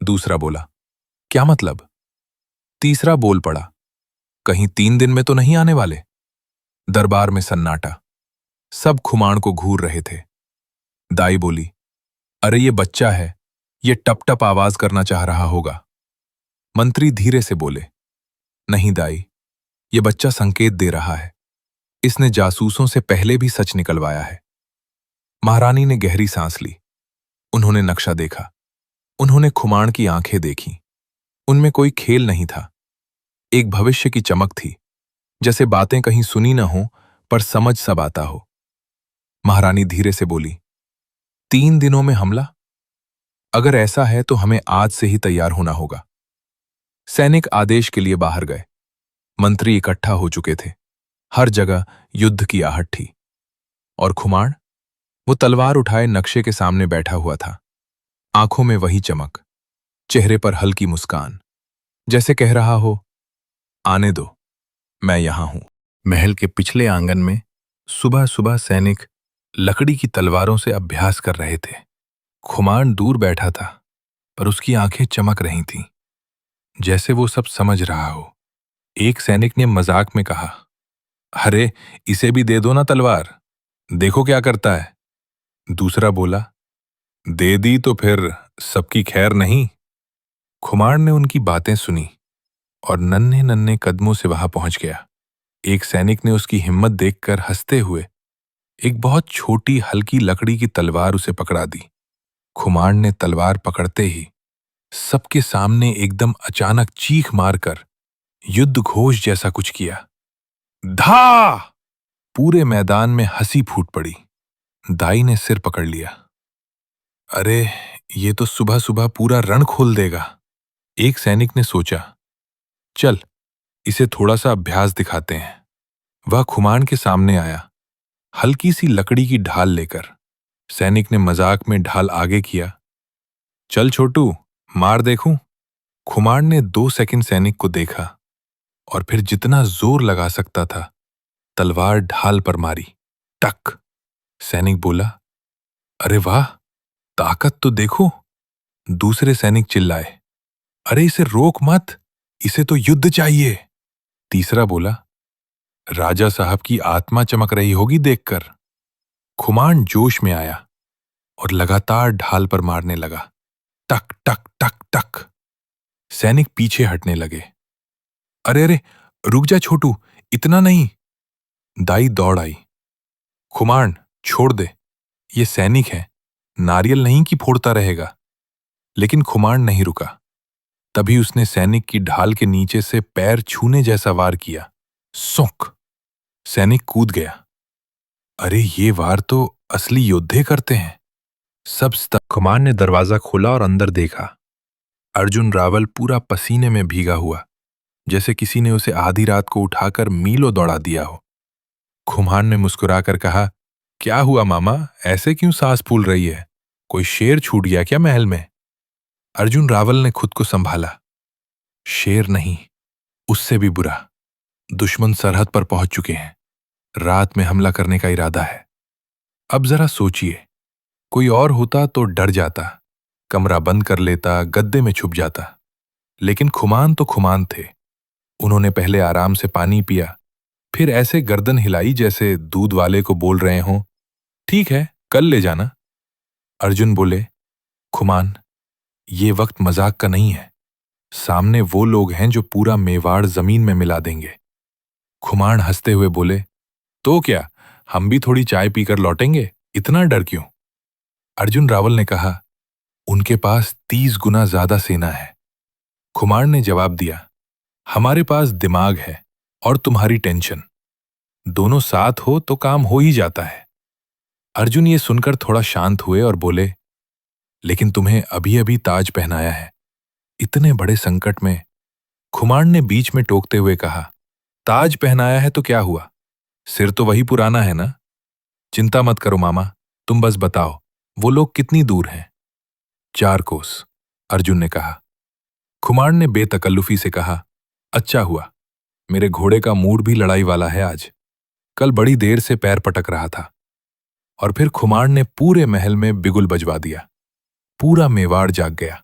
दूसरा बोला, क्या मतलब? तीसरा बोल पड़ा, कहीं 3 दिन में तो नहीं आने वाले? दरबार में सन्नाटा। सब खुमाण को घूर रहे थे। दाई बोली, अरे ये बच्चा है, ये टप टप आवाज करना चाह रहा होगा। मंत्री धीरे से बोले, नहीं दाई, ये बच्चा संकेत दे रहा है, इसने जासूसों से पहले भी सच निकलवाया है। महारानी ने गहरी सांस ली। उन्होंने नक्शा देखा। उन्होंने खुमाण की आंखें देखीं। उनमें कोई खेल नहीं था, एक भविष्य की चमक थी, जैसे बातें कहीं सुनी न हो पर समझ सब आता हो। महारानी धीरे से बोली, 3 दिनों में हमला? अगर ऐसा है तो हमें आज से ही तैयार होना होगा। सैनिक आदेश के लिए बाहर गए। मंत्री इकट्ठा हो चुके थे। हर जगह युद्ध की आहट थी। और खुमाण? वो तलवार उठाए नक्शे के सामने बैठा हुआ था। आंखों में वही चमक, चेहरे पर हल्की मुस्कान, जैसे कह रहा हो, आने दो, मैं यहां हूं। महल के पिछले आंगन में सुबह सुबह सैनिक लकड़ी की तलवारों से अभ्यास कर रहे थे। खुमाण दूर बैठा था, पर उसकी आंखें चमक रही थीं, जैसे वो सब समझ रहा हो। एक सैनिक ने मजाक में कहा, अरे इसे भी दे दो ना तलवार, देखो क्या करता है। दूसरा बोला, दे दी तो फिर सबकी खैर नहीं। खुमाण ने उनकी बातें सुनी और नन्हे नन्हे कदमों से वहां पहुंच गया। एक सैनिक ने उसकी हिम्मत देखकर हंसते हुए एक बहुत छोटी हल्की लकड़ी की तलवार उसे पकड़ा दी। खुमाण ने तलवार पकड़ते ही सबके सामने एकदम अचानक चीख मारकर युद्ध घोष जैसा कुछ किया। धा! पूरे मैदान में हंसी फूट पड़ी। दाई ने सिर पकड़ लिया। अरे ये तो सुबह सुबह पूरा रण खोल देगा। एक सैनिक ने सोचा, चल इसे थोड़ा सा अभ्यास दिखाते हैं। वह खुमाण के सामने आया, हल्की सी लकड़ी की ढाल लेकर। सैनिक ने मजाक में ढाल आगे किया। चल छोटू, मार देखूं। खुमाण ने 2 सेकंड सैनिक को देखा और फिर जितना जोर लगा सकता था तलवार ढाल पर मारी। टक! सैनिक बोला, अरे वाह, ताकत तो देखो। दूसरे सैनिक चिल्लाए, अरे इसे रोक मत, इसे तो युद्ध चाहिए। तीसरा बोला, राजा साहब की आत्मा चमक रही होगी देखकर। खुमान जोश में आया और लगातार ढाल पर मारने लगा। टक टक टक टक। सैनिक पीछे हटने लगे। अरे अरे, रुक जा छोटू, इतना नहीं। दाई दौड़ आई। खुमान, छोड़ दे, ये सैनिक है, नारियल नहीं कि फोड़ता रहेगा। लेकिन खुमान नहीं रुका। तभी उसने सैनिक की ढाल के नीचे से पैर छूने जैसा वार किया। सोंक। सैनिक कूद गया। अरे ये वार तो असली योद्धे करते हैं। सब खुमान ने दरवाजा खोला और अंदर देखा। अर्जुन रावल पूरा पसीने में भीगा हुआ, जैसे किसी ने उसे आधी रात को उठाकर मीलों दौड़ा दिया हो। खुमान ने मुस्कुराकर कहा, क्या हुआ मामा, ऐसे क्यों सांस फूल रही है? कोई शेर छूट गया क्या महल में? अर्जुन रावल ने खुद को संभाला। शेर नहीं, उससे भी बुरा। दुश्मन सरहद पर पहुंच चुके हैं। रात में हमला करने का इरादा है। अब जरा सोचिए, कोई और होता तो डर जाता, कमरा बंद कर लेता, गद्दे में छुप जाता। लेकिन खुमान तो खुमान थे। उन्होंने पहले आराम से पानी पिया, फिर ऐसे गर्दन हिलाई जैसे दूध वाले को बोल रहे हों, ठीक है, कल ले जाना। अर्जुन बोले, खुमान, ये वक्त मजाक का नहीं है। सामने वो लोग हैं जो पूरा मेवाड़ जमीन में मिला देंगे। खुमान हंसते हुए बोले, तो क्या, हम भी थोड़ी चाय पीकर लौटेंगे, इतना डर क्यों? अर्जुन रावल ने कहा, उनके पास 30 गुना ज्यादा सेना है। खुमान ने जवाब दिया, हमारे पास दिमाग है और तुम्हारी टेंशन। दोनों साथ हो तो काम हो ही जाता है। अर्जुन ये सुनकर थोड़ा शांत हुए और बोले, लेकिन तुम्हें अभी अभी ताज पहनाया है, इतने बड़े संकट में। खुमान ने बीच में टोकते हुए कहा, ताज पहनाया है तो क्या हुआ, सिर तो वही पुराना है ना। चिंता मत करो मामा, तुम बस बताओ वो लोग कितनी दूर हैं? 4 कोस, अर्जुन ने कहा। खुमान ने बेतकल्लुफी से कहा, अच्छा हुआ, मेरे घोड़े का मूड भी लड़ाई वाला है आज। कल बड़ी देर से पैर पटक रहा था। और फिर खुमान ने पूरे महल में बिगुल बजवा दिया। पूरा मेवाड़ जाग गया।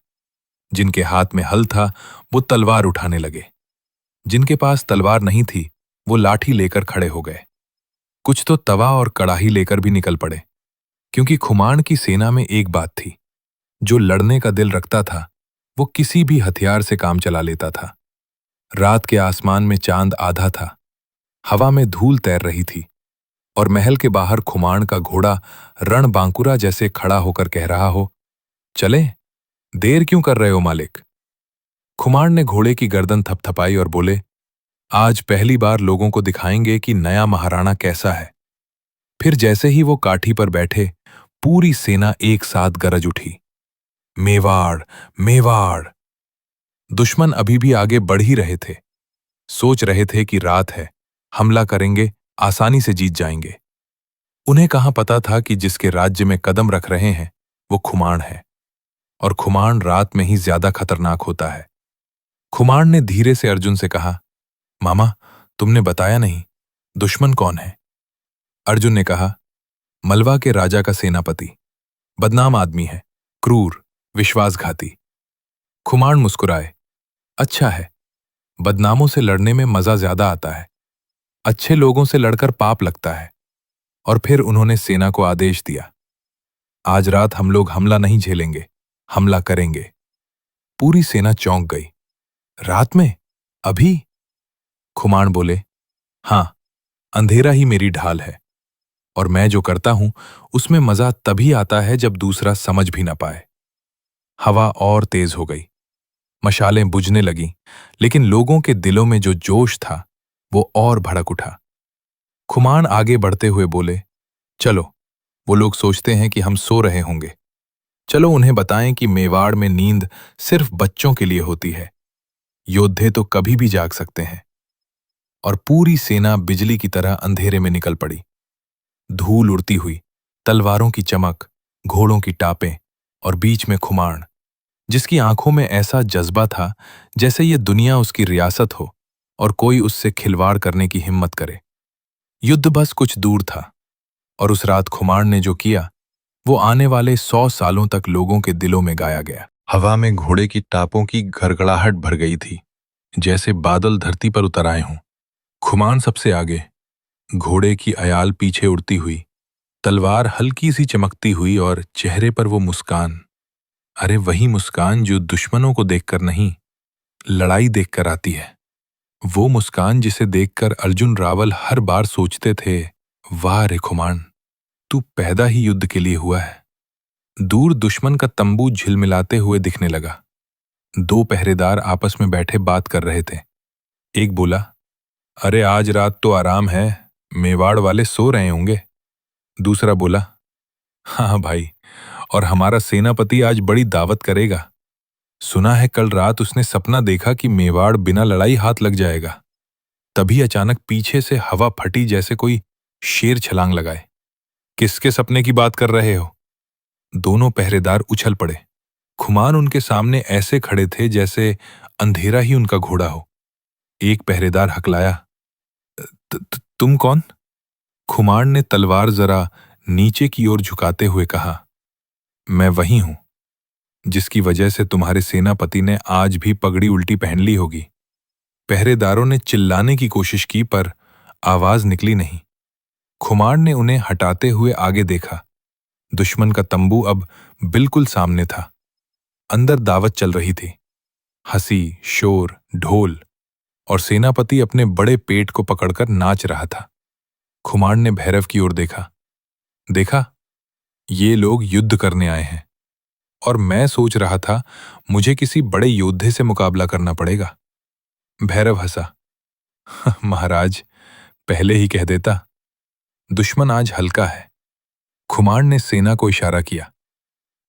जिनके हाथ में हल था वो तलवार उठाने लगे। जिनके पास तलवार नहीं थी वो लाठी लेकर खड़े हो गए। कुछ तो तवा और कड़ाही लेकर भी निकल पड़े, क्योंकि खुमान की सेना में एक बात थी, जो लड़ने का दिल रखता था वो किसी भी हथियार से काम चला लेता था। रात के आसमान में चांद आधा था, हवा में धूल तैर रही थी, और महल के बाहर खुमान का घोड़ा रण बांकुरा जैसे खड़ा होकर कह रहा हो, चले, देर क्यों कर रहे हो मालिक? खुमान ने घोड़े की गर्दन थपथपाई और बोले, आज पहली बार लोगों को दिखाएंगे कि नया महाराणा कैसा है। फिर जैसे ही वो काठी पर बैठे, पूरी सेना एक साथ गरज उठी, मेवाड़, मेवाड़। दुश्मन अभी भी आगे बढ़ ही रहे थे। सोच रहे थे कि रात है, हमला करेंगे, आसानी से जीत जाएंगे। उन्हें कहां पता था कि जिसके राज्य में कदम रख रहे हैं वो खुमान है, और खुमान रात में ही ज्यादा खतरनाक होता है। खुमान ने धीरे से अर्जुन से कहा, मामा, तुमने बताया नहीं, दुश्मन कौन है? अर्जुन ने कहा, मलवा के राजा का सेनापति, बदनाम आदमी है, क्रूर, विश्वासघाती। खुमान मुस्कुराए, अच्छा है, बदनामों से लड़ने में मजा ज्यादा आता है। अच्छे लोगों से लड़कर पाप लगता है। और फिर उन्होंने सेना को आदेश दिया, आज रात हम लोग हमला नहीं झेलेंगे, हमला करेंगे। पूरी सेना चौंक गई। रात में? अभी? खुमान बोले, हां, अंधेरा ही मेरी ढाल है, और मैं जो करता हूं उसमें मजा तभी आता है जब दूसरा समझ भी ना पाए। हवा और तेज हो गई, मशालें बुझने लगीं, लेकिन लोगों के दिलों में जो जोश था वो और भड़क उठा। खुमान आगे बढ़ते हुए बोले, चलो, वो लोग सोचते हैं कि हम सो रहे होंगे। चलो उन्हें बताएं कि मेवाड़ में नींद सिर्फ बच्चों के लिए होती है, योद्धे तो कभी भी जाग सकते हैं। और पूरी सेना बिजली की तरह अंधेरे में निकल पड़ी। धूल उड़ती हुई, तलवारों की चमक, घोड़ों की टापें, और बीच में खुमान, जिसकी आंखों में ऐसा जज्बा था जैसे ये दुनिया उसकी रियासत हो और कोई उससे खिलवाड़ करने की हिम्मत करे। युद्ध बस कुछ दूर था, और उस रात खुमान ने जो किया वो आने वाले 100 सालों तक लोगों के दिलों में गाया गया। हवा में घोड़े की टापों की घड़घड़ाहट भर गई थी। जैसे बादल धरती पर उतर आए हों। खुमान सबसे आगे, घोड़े की अयाल पीछे उड़ती हुई, तलवार हल्की सी चमकती हुई और चेहरे पर वो मुस्कान। अरे वही मुस्कान जो दुश्मनों को देखकर नहीं, लड़ाई देखकर आती है। वो मुस्कान जिसे देखकर अर्जुन रावल हर बार सोचते थे, वाह रे खुमान, तू पैदा ही युद्ध के लिए हुआ है। दूर दुश्मन का तंबू झिलमिलाते हुए दिखने लगा। दो पहरेदार आपस में बैठे बात कर रहे थे। एक बोला, अरे आज रात तो आराम है, मेवाड़ वाले सो रहे होंगे। दूसरा बोला, हाँ भाई, और हमारा सेनापति आज बड़ी दावत करेगा। सुना है कल रात उसने सपना देखा कि मेवाड़ बिना लड़ाई हाथ लग जाएगा। तभी अचानक पीछे से हवा फटी जैसे कोई शेर छलांग लगाए। किसके सपने की बात कर रहे हो? दोनों पहरेदार उछल पड़े। खुमान उनके सामने ऐसे खड़े थे जैसे अंधेरा ही उनका घोड़ा हो। एक पहरेदार हकलाया, तुम कौन? खुमान ने तलवार जरा नीचे की ओर झुकाते हुए कहा, मैं वही हूं जिसकी वजह से तुम्हारे सेनापति ने आज भी पगड़ी उल्टी पहन ली होगी। पहरेदारों ने चिल्लाने की कोशिश की पर आवाज निकली नहीं। खुमार ने उन्हें हटाते हुए आगे देखा। दुश्मन का तंबू अब बिल्कुल सामने था। अंदर दावत चल रही थी। हंसी, शोर, ढोल, और सेनापति अपने बड़े पेट को पकड़कर नाच रहा था। खुमार ने भैरव की ओर देखा। देखा, ये लोग युद्ध करने आए हैं और मैं सोच रहा था मुझे किसी बड़े योद्धे से मुकाबला करना पड़ेगा। भैरव हंसा, महाराज, पहले ही कह देता। दुश्मन आज हल्का है। खुमार ने सेना को इशारा किया।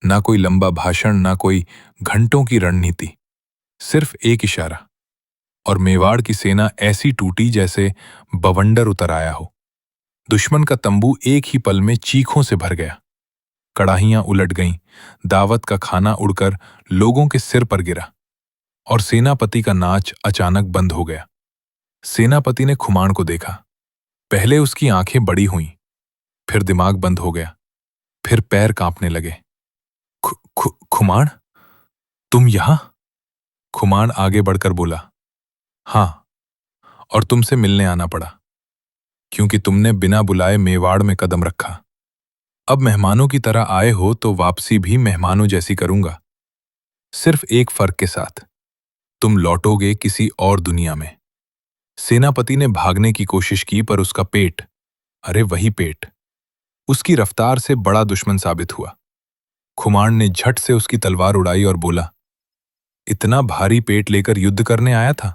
ना कोई लंबा भाषण, ना कोई घंटों की रणनीति, सिर्फ एक इशारा, और मेवाड़ की सेना ऐसी टूटी जैसे बवंडर उतर आया हो। दुश्मन का तंबू एक ही पल में चीखों से भर गया। कड़ाहियां उलट गईं, दावत का खाना उड़कर लोगों के सिर पर गिरा, और सेनापति का नाच अचानक बंद हो गया। सेनापति ने खुमान को देखा। पहले उसकी आंखें बड़ी हुईं, फिर दिमाग बंद हो गया, फिर पैर कांपने लगे। खुमान, तुम यहां? खुमान आगे बढ़कर बोला, हां, और तुमसे मिलने आना पड़ा क्योंकि तुमने बिना बुलाए मेवाड़ में कदम रखा। अब मेहमानों की तरह आए हो तो वापसी भी मेहमानों जैसी करूंगा, सिर्फ एक फर्क के साथ, तुम लौटोगे किसी और दुनिया में। सेनापति ने भागने की कोशिश की पर उसका पेट, अरे वही पेट, उसकी रफ्तार से बड़ा दुश्मन साबित हुआ। खुमान ने झट से उसकी तलवार उड़ाई और बोला, इतना भारी पेट लेकर युद्ध करने आया था?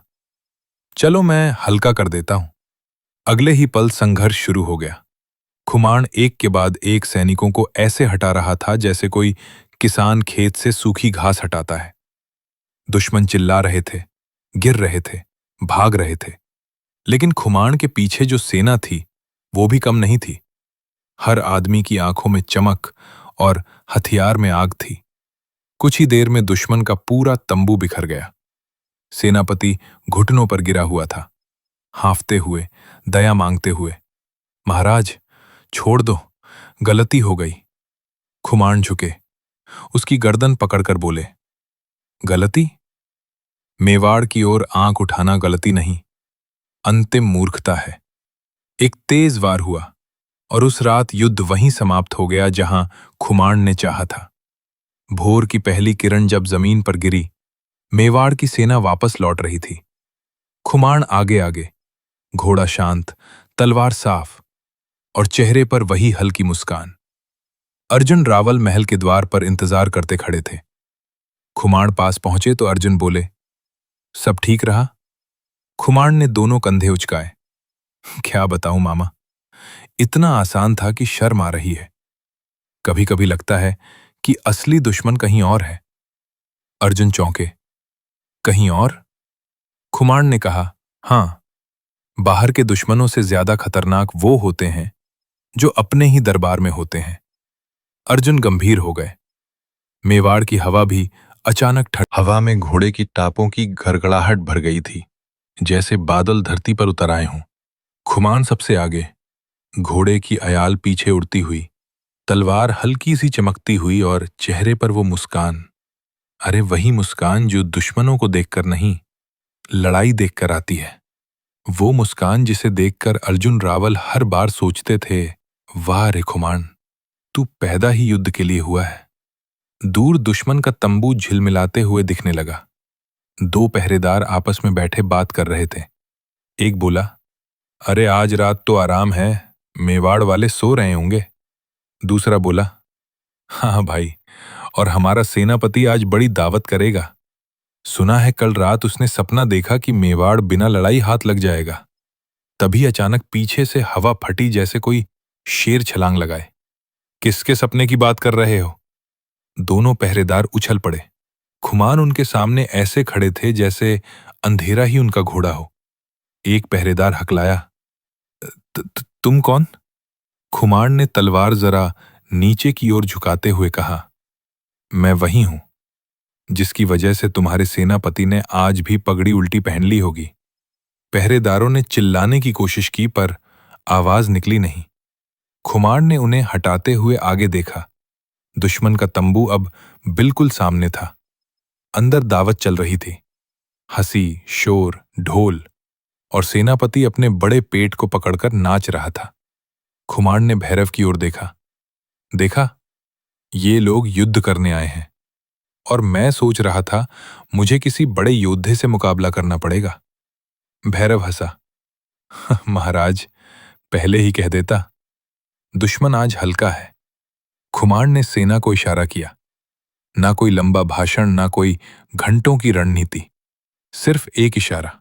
चलो मैं हल्का कर देता हूं। अगले ही पल संघर्ष शुरू हो गया। खुमान एक के बाद एक सैनिकों को ऐसे हटा रहा था जैसे कोई किसान खेत से सूखी घास हटाता है। दुश्मन चिल्ला रहे थे, गिर रहे थे, भाग रहे थे, लेकिन खुमान के पीछे जो सेना थी वो भी कम नहीं थी। हर आदमी की आंखों में चमक और हथियार में आग थी। कुछ ही देर में दुश्मन का पूरा तंबू बिखर गया। सेनापति घुटनों पर गिरा हुआ था, हांफते हुए, दया मांगते हुए, महाराज, छोड़ दो, गलती हो गई। खुमान झुके, उसकी गर्दन पकड़कर बोले, गलती? मेवाड़ की ओर आंख उठाना गलती नहीं, अंतिम मूर्खता है। एक तेज वार हुआ और उस रात युद्ध वहीं समाप्त हो गया जहां खुमान ने चाहा था। भोर की पहली किरण जब जमीन पर गिरी, मेवाड़ की सेना वापस लौट रही थी। खुमान आगे आगे, घोड़ा शांत, तलवार साफ, और चेहरे पर वही हल्की मुस्कान। अर्जुन रावल महल के द्वार पर इंतजार करते खड़े थे। खुमान पास पहुंचे तो अर्जुन बोले, सब ठीक रहा? खुमान ने दोनों कंधे उचकाए। क्या बताऊं मामा, इतना आसान था कि शर्म आ रही है। कभी कभी लगता है कि असली दुश्मन कहीं और है। अर्जुन चौंके, कहीं और? खुमान ने कहा, हां, बाहर के दुश्मनों से ज्यादा खतरनाक वो होते हैं जो अपने ही दरबार में होते हैं। अर्जुन गंभीर हो गए। मेवाड़ की हवा भी अचानक हवा में घोड़े की टापों की घरघड़ाहट भर गई थी, जैसे बादल धरती पर उतर आए हों। खुमान सबसे आगे, घोड़े की अयाल पीछे उड़ती हुई, तलवार हल्की सी चमकती हुई, और चेहरे पर वो मुस्कान, अरे वही मुस्कान जो दुश्मनों को देखकर नहीं, लड़ाई देखकर आती है। वो मुस्कान जिसे देखकर अर्जुन रावल हर बार सोचते थे, वाह रे खुमान, तू पैदा ही युद्ध के लिए हुआ है। दूर दुश्मन का तंबू झिलमिलाते हुए दिखने लगा। दो पहरेदार आपस में बैठे बात कर रहे थे। एक बोला, अरे आज रात तो आराम है, मेवाड़ वाले सो रहे होंगे। दूसरा बोला, हाँ भाई, और हमारा सेनापति आज बड़ी दावत करेगा। सुना है कल रात उसने सपना देखा कि मेवाड़ बिना लड़ाई हाथ लग जाएगा। तभी अचानक पीछे से हवा फटी जैसे कोई शेर छलांग लगाए। किसके सपने की बात कर रहे हो? दोनों पहरेदार उछल पड़े। खुमान उनके सामने ऐसे खड़े थे जैसे अंधेरा ही उनका घोड़ा हो। एक पहरेदार हकलाया, तुम कौन? खुमान ने तलवार जरा नीचे की ओर झुकाते हुए कहा, मैं वही हूं जिसकी वजह से तुम्हारे सेनापति ने आज भी पगड़ी उल्टी पहन ली होगी। पहरेदारों ने चिल्लाने की कोशिश की पर आवाज निकली नहीं। खुमान ने उन्हें हटाते हुए आगे देखा। दुश्मन का तंबू अब बिल्कुल सामने था। अंदर दावत चल रही थी। हंसी, शोर, ढोल, और सेनापति अपने बड़े पेट को पकड़कर नाच रहा था। खुमान ने भैरव की ओर देखा। देखा, ये लोग युद्ध करने आए हैं और मैं सोच रहा था मुझे किसी बड़े योद्धे से मुकाबला करना पड़ेगा। भैरव हंसा, महाराज, पहले ही कह देता। दुश्मन आज हल्का है। खुमान ने सेना को इशारा किया। ना कोई लंबा भाषण, ना कोई घंटों की रणनीति, सिर्फ एक इशारा,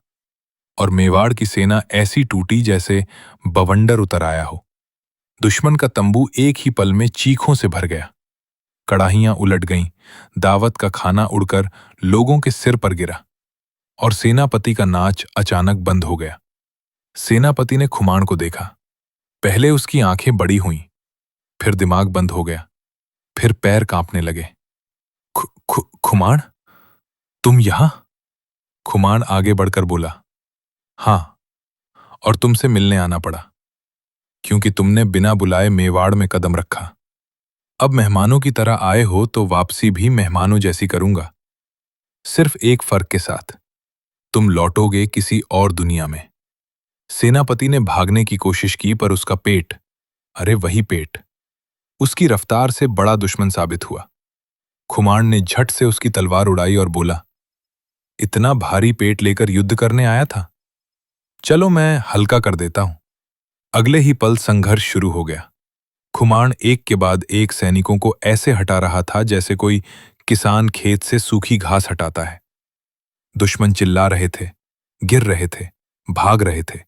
और मेवाड़ की सेना ऐसी टूटी जैसे बवंडर उतर आया हो। दुश्मन का तंबू एक ही पल में चीखों से भर गया। कड़ाहियां उलट गईं, दावत का खाना उड़कर लोगों के सिर पर गिरा, और सेनापति का नाच अचानक बंद हो गया। सेनापति ने खुमान को देखा। पहले उसकी आंखें बड़ी हुईं, फिर दिमाग बंद हो गया, फिर पैर कांपने लगे। खुमान, तुम यहां? खुमान आगे बढ़कर बोला, हां, और तुमसे मिलने आना पड़ा क्योंकि तुमने बिना बुलाए मेवाड़ में कदम रखा। अब मेहमानों की तरह आए हो तो वापसी भी मेहमानों जैसी करूंगा, सिर्फ एक फर्क के साथ, तुम लौटोगे किसी और दुनिया में। सेनापति ने भागने की कोशिश की पर उसका पेट, अरे वही पेट, उसकी रफ्तार से बड़ा दुश्मन साबित हुआ। खुमान ने झट से उसकी तलवार उड़ाई और बोला, इतना भारी पेट लेकर युद्ध करने आया था? चलो मैं हल्का कर देता हूं। अगले ही पल संघर्ष शुरू हो गया। खुमान एक के बाद एक सैनिकों को ऐसे हटा रहा था जैसे कोई किसान खेत से सूखी घास हटाता है। दुश्मन चिल्ला रहे थे, गिर रहे थे, भाग रहे थे,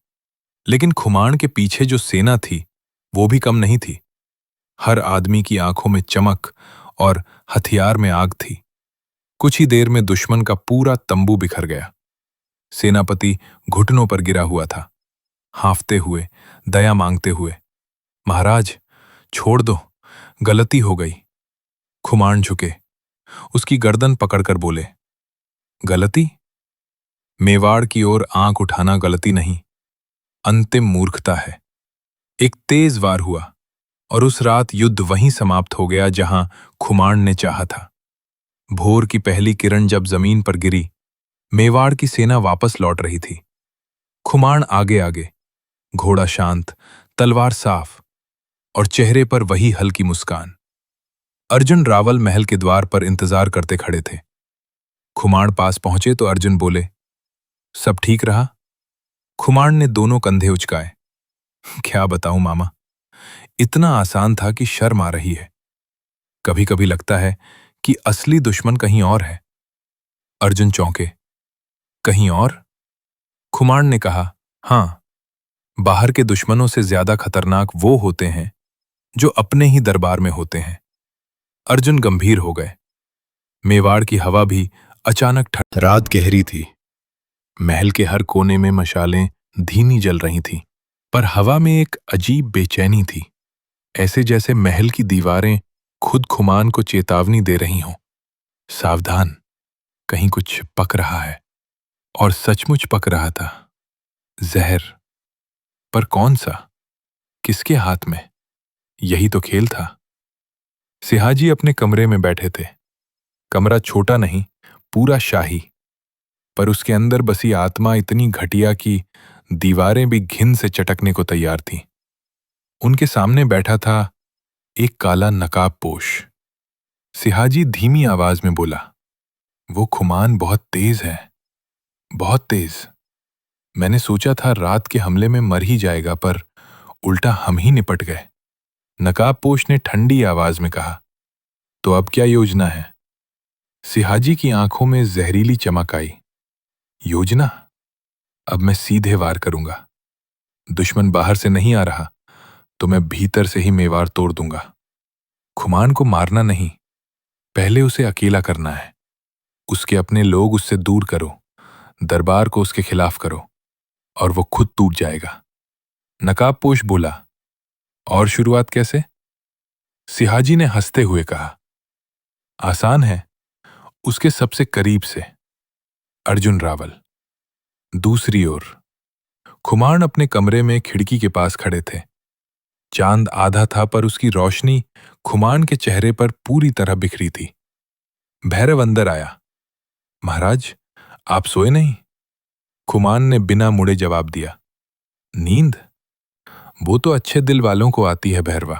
लेकिन खुमान के पीछे जो सेना थी वो भी कम नहीं थी। हर आदमी की आंखों में चमक और हथियार में आग थी। कुछ ही देर में दुश्मन का पूरा तंबू बिखर गया। सेनापति घुटनों पर गिरा हुआ था, हांफते हुए, दया मांगते हुए, महाराज, छोड़ दो, गलती हो गई। खुमान झुके, उसकी गर्दन पकड़कर बोले, गलती? मेवाड़ की ओर आंख उठाना गलती नहीं, अंतिम मूर्खता है। एक तेज वार हुआ और उस रात युद्ध वहीं समाप्त हो गया जहां खुमान ने चाहा था। भोर की पहली किरण जब जमीन पर गिरी, मेवाड़ की सेना वापस लौट रही थी। खुमान आगे आगे, घोड़ा शांत, तलवार साफ, और चेहरे पर वही हल्की मुस्कान। अर्जुन रावल महल के द्वार पर इंतजार करते खड़े थे। खुमान पास पहुंचे तो अर्जुन बोले, सब ठीक रहा? खुमान ने दोनों कंधे उचकाए, क्या बताऊं मामा, इतना आसान था कि शर्म आ रही है। कभी कभी लगता है कि असली दुश्मन कहीं और है। अर्जुन चौंके, कहीं और? खुमान ने कहा, हां, बाहर के दुश्मनों से ज्यादा खतरनाक वो होते हैं जो अपने ही दरबार में होते हैं। अर्जुन गंभीर हो गए। मेवाड़ की हवा भी अचानक ठंड। रात गहरी थी। महल के हर कोने में मशालें धीमी जल रही थीं, पर हवा में एक अजीब बेचैनी थी, ऐसे जैसे महल की दीवारें खुद खुमान को चेतावनी दे रही हों, सावधान, कहीं कुछ पक रहा है। और सचमुच पक रहा था, जहर। पर कौन सा? किसके हाथ में? यही तो खेल था। सिहाजी अपने कमरे में बैठे थे। कमरा छोटा नहीं, पूरा शाही। पर उसके अंदर बसी आत्मा इतनी घटिया कि दीवारें भी घिन से चटकने को तैयार थीं। उनके सामने बैठा था एक काला नकाबपोश। सिहाजी धीमी आवाज में बोला, वो खुमान बहुत तेज है, बहुत तेज। मैंने सोचा था रात के हमले में मर ही जाएगा, पर उल्टा हम ही निपट गए। नकाबपोश ने ठंडी आवाज में कहा, तो अब क्या योजना है? सिहाजी की आंखों में जहरीली चमक आई। योजना? अब मैं सीधे वार करूंगा। दुश्मन बाहर से नहीं आ रहा तो मैं भीतर से ही मेवाड़ तोड़ दूंगा। खुमान को मारना नहीं, पहले उसे अकेला करना है। उसके अपने लोग उससे दूर करो, दरबार को उसके खिलाफ करो, और वो खुद टूट जाएगा। नकाबपोश बोला, और शुरुआत कैसे? सिहाजी ने हंसते हुए कहा, आसान है, उसके सबसे करीब से, अर्जुन रावल। दूसरी ओर खुमान अपने कमरे में खिड़की के पास खड़े थे। चांद आधा था, पर उसकी रोशनी खुमान के चेहरे पर पूरी तरह बिखरी थी। भैरव अंदर आया। महाराज, आप सोए नहीं? खुमान ने बिना मुड़े जवाब दिया, नींद? वो तो अच्छे दिल वालों को आती है भैरवा,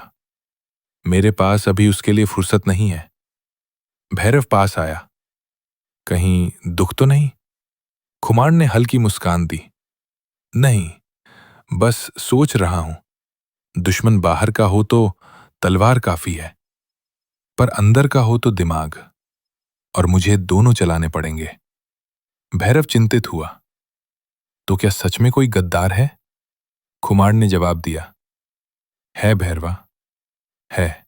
मेरे पास अभी उसके लिए फुर्सत नहीं है। भैरव पास आया। कहीं दुख तो नहीं? खुमान ने हल्की मुस्कान दी, नहीं, बस सोच रहा हूं। दुश्मन बाहर का हो तो तलवार काफी है, पर अंदर का हो तो दिमाग, और मुझे दोनों चलाने पड़ेंगे। भैरव चिंतित हुआ, तो क्या सच में कोई गद्दार है? खुमान ने जवाब दिया, है भैरवा, है,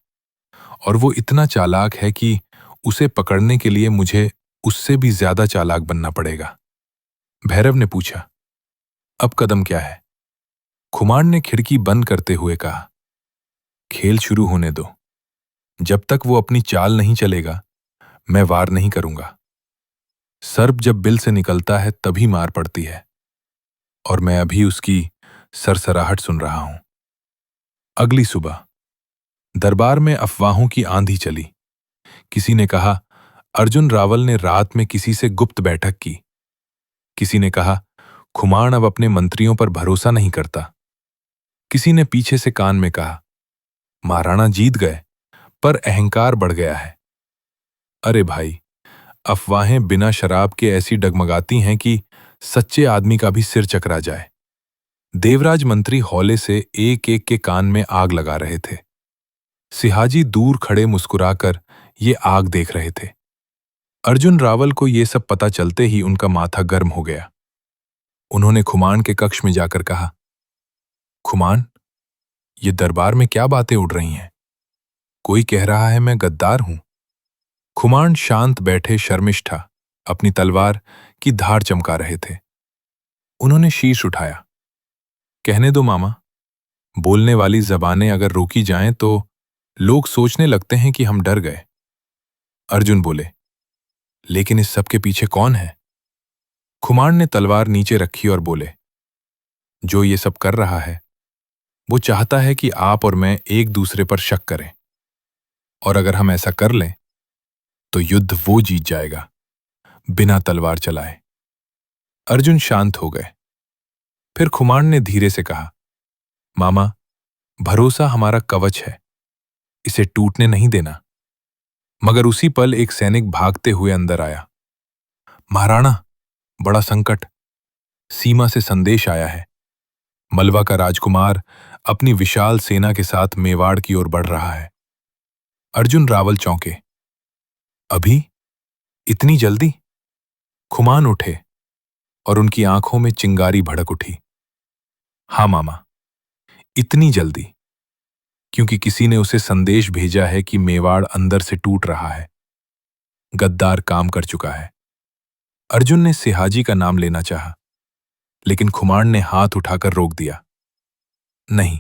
और वो इतना चालाक है कि उसे पकड़ने के लिए मुझे उससे भी ज्यादा चालाक बनना पड़ेगा। भैरव ने पूछा, अब कदम क्या है? खुमान ने खिड़की बंद करते हुए कहा, खेल शुरू होने दो। जब तक वो अपनी चाल नहीं चलेगा, मैं वार नहीं करूंगा। सर्प जब बिल से निकलता है तभी मार पड़ती है, और मैं अभी उसकी सरसराहट सुन रहा हूं। अगली सुबह दरबार में अफवाहों की आंधी चली। किसी ने कहा, अर्जुन रावल ने रात में किसी से गुप्त बैठक की। किसी ने कहा, खुमान अब अपने मंत्रियों पर भरोसा नहीं करता। किसी ने पीछे से कान में कहा, महाराणा जीत गए, पर अहंकार बढ़ गया है। अरे भाई, अफवाहें बिना शराब के ऐसी डगमगाती हैं कि सच्चे आदमी का भी सिर चकरा जाए। देवराज मंत्री हौले से एक एक के कान में आग लगा रहे थे। सिहाजी दूर खड़े मुस्कुराकर ये आग देख रहे थे। अर्जुन रावल को ये सब पता चलते ही उनका माथा गर्म हो गया। उन्होंने खुमान के कक्ष में जाकर कहा, खुमान, ये दरबार में क्या बातें उड़ रही हैं? कोई कह रहा है मैं गद्दार हूं। खुमान शांत बैठे शर्मिष्ठा अपनी तलवार की धार चमका रहे थे। उन्होंने शीश उठाया। कहने दो मामा, बोलने वाली जबानें अगर रोकी जाएं तो लोग सोचने लगते हैं कि हम डर गए। अर्जुन बोले, लेकिन इस सब के पीछे कौन है? खुमान ने तलवार नीचे रखी और बोले, जो ये सब कर रहा है वो चाहता है कि आप और मैं एक दूसरे पर शक करें, और अगर हम ऐसा कर लें तो युद्ध वो जीत जाएगा, बिना तलवार चलाए। अर्जुन शांत हो गए। फिर खुमान ने धीरे से कहा, मामा, भरोसा हमारा कवच है, इसे टूटने नहीं देना। मगर उसी पल एक सैनिक भागते हुए अंदर आया। महाराणा, बड़ा संकट, सीमा से संदेश आया है। मलवा का राजकुमार अपनी विशाल सेना के साथ मेवाड़ की ओर बढ़ रहा है। अर्जुन रावल चौंके। अभी? इतनी जल्दी? खुमान उठे और उनकी आंखों में चिंगारी भड़क उठी। हाँ मामा, इतनी जल्दी, क्योंकि किसी ने उसे संदेश भेजा है कि मेवाड़ अंदर से टूट रहा है। गद्दार काम कर चुका है। अर्जुन ने सिहाजी का नाम लेना चाहा, लेकिन खुमान ने हाथ उठाकर रोक दिया। नहीं,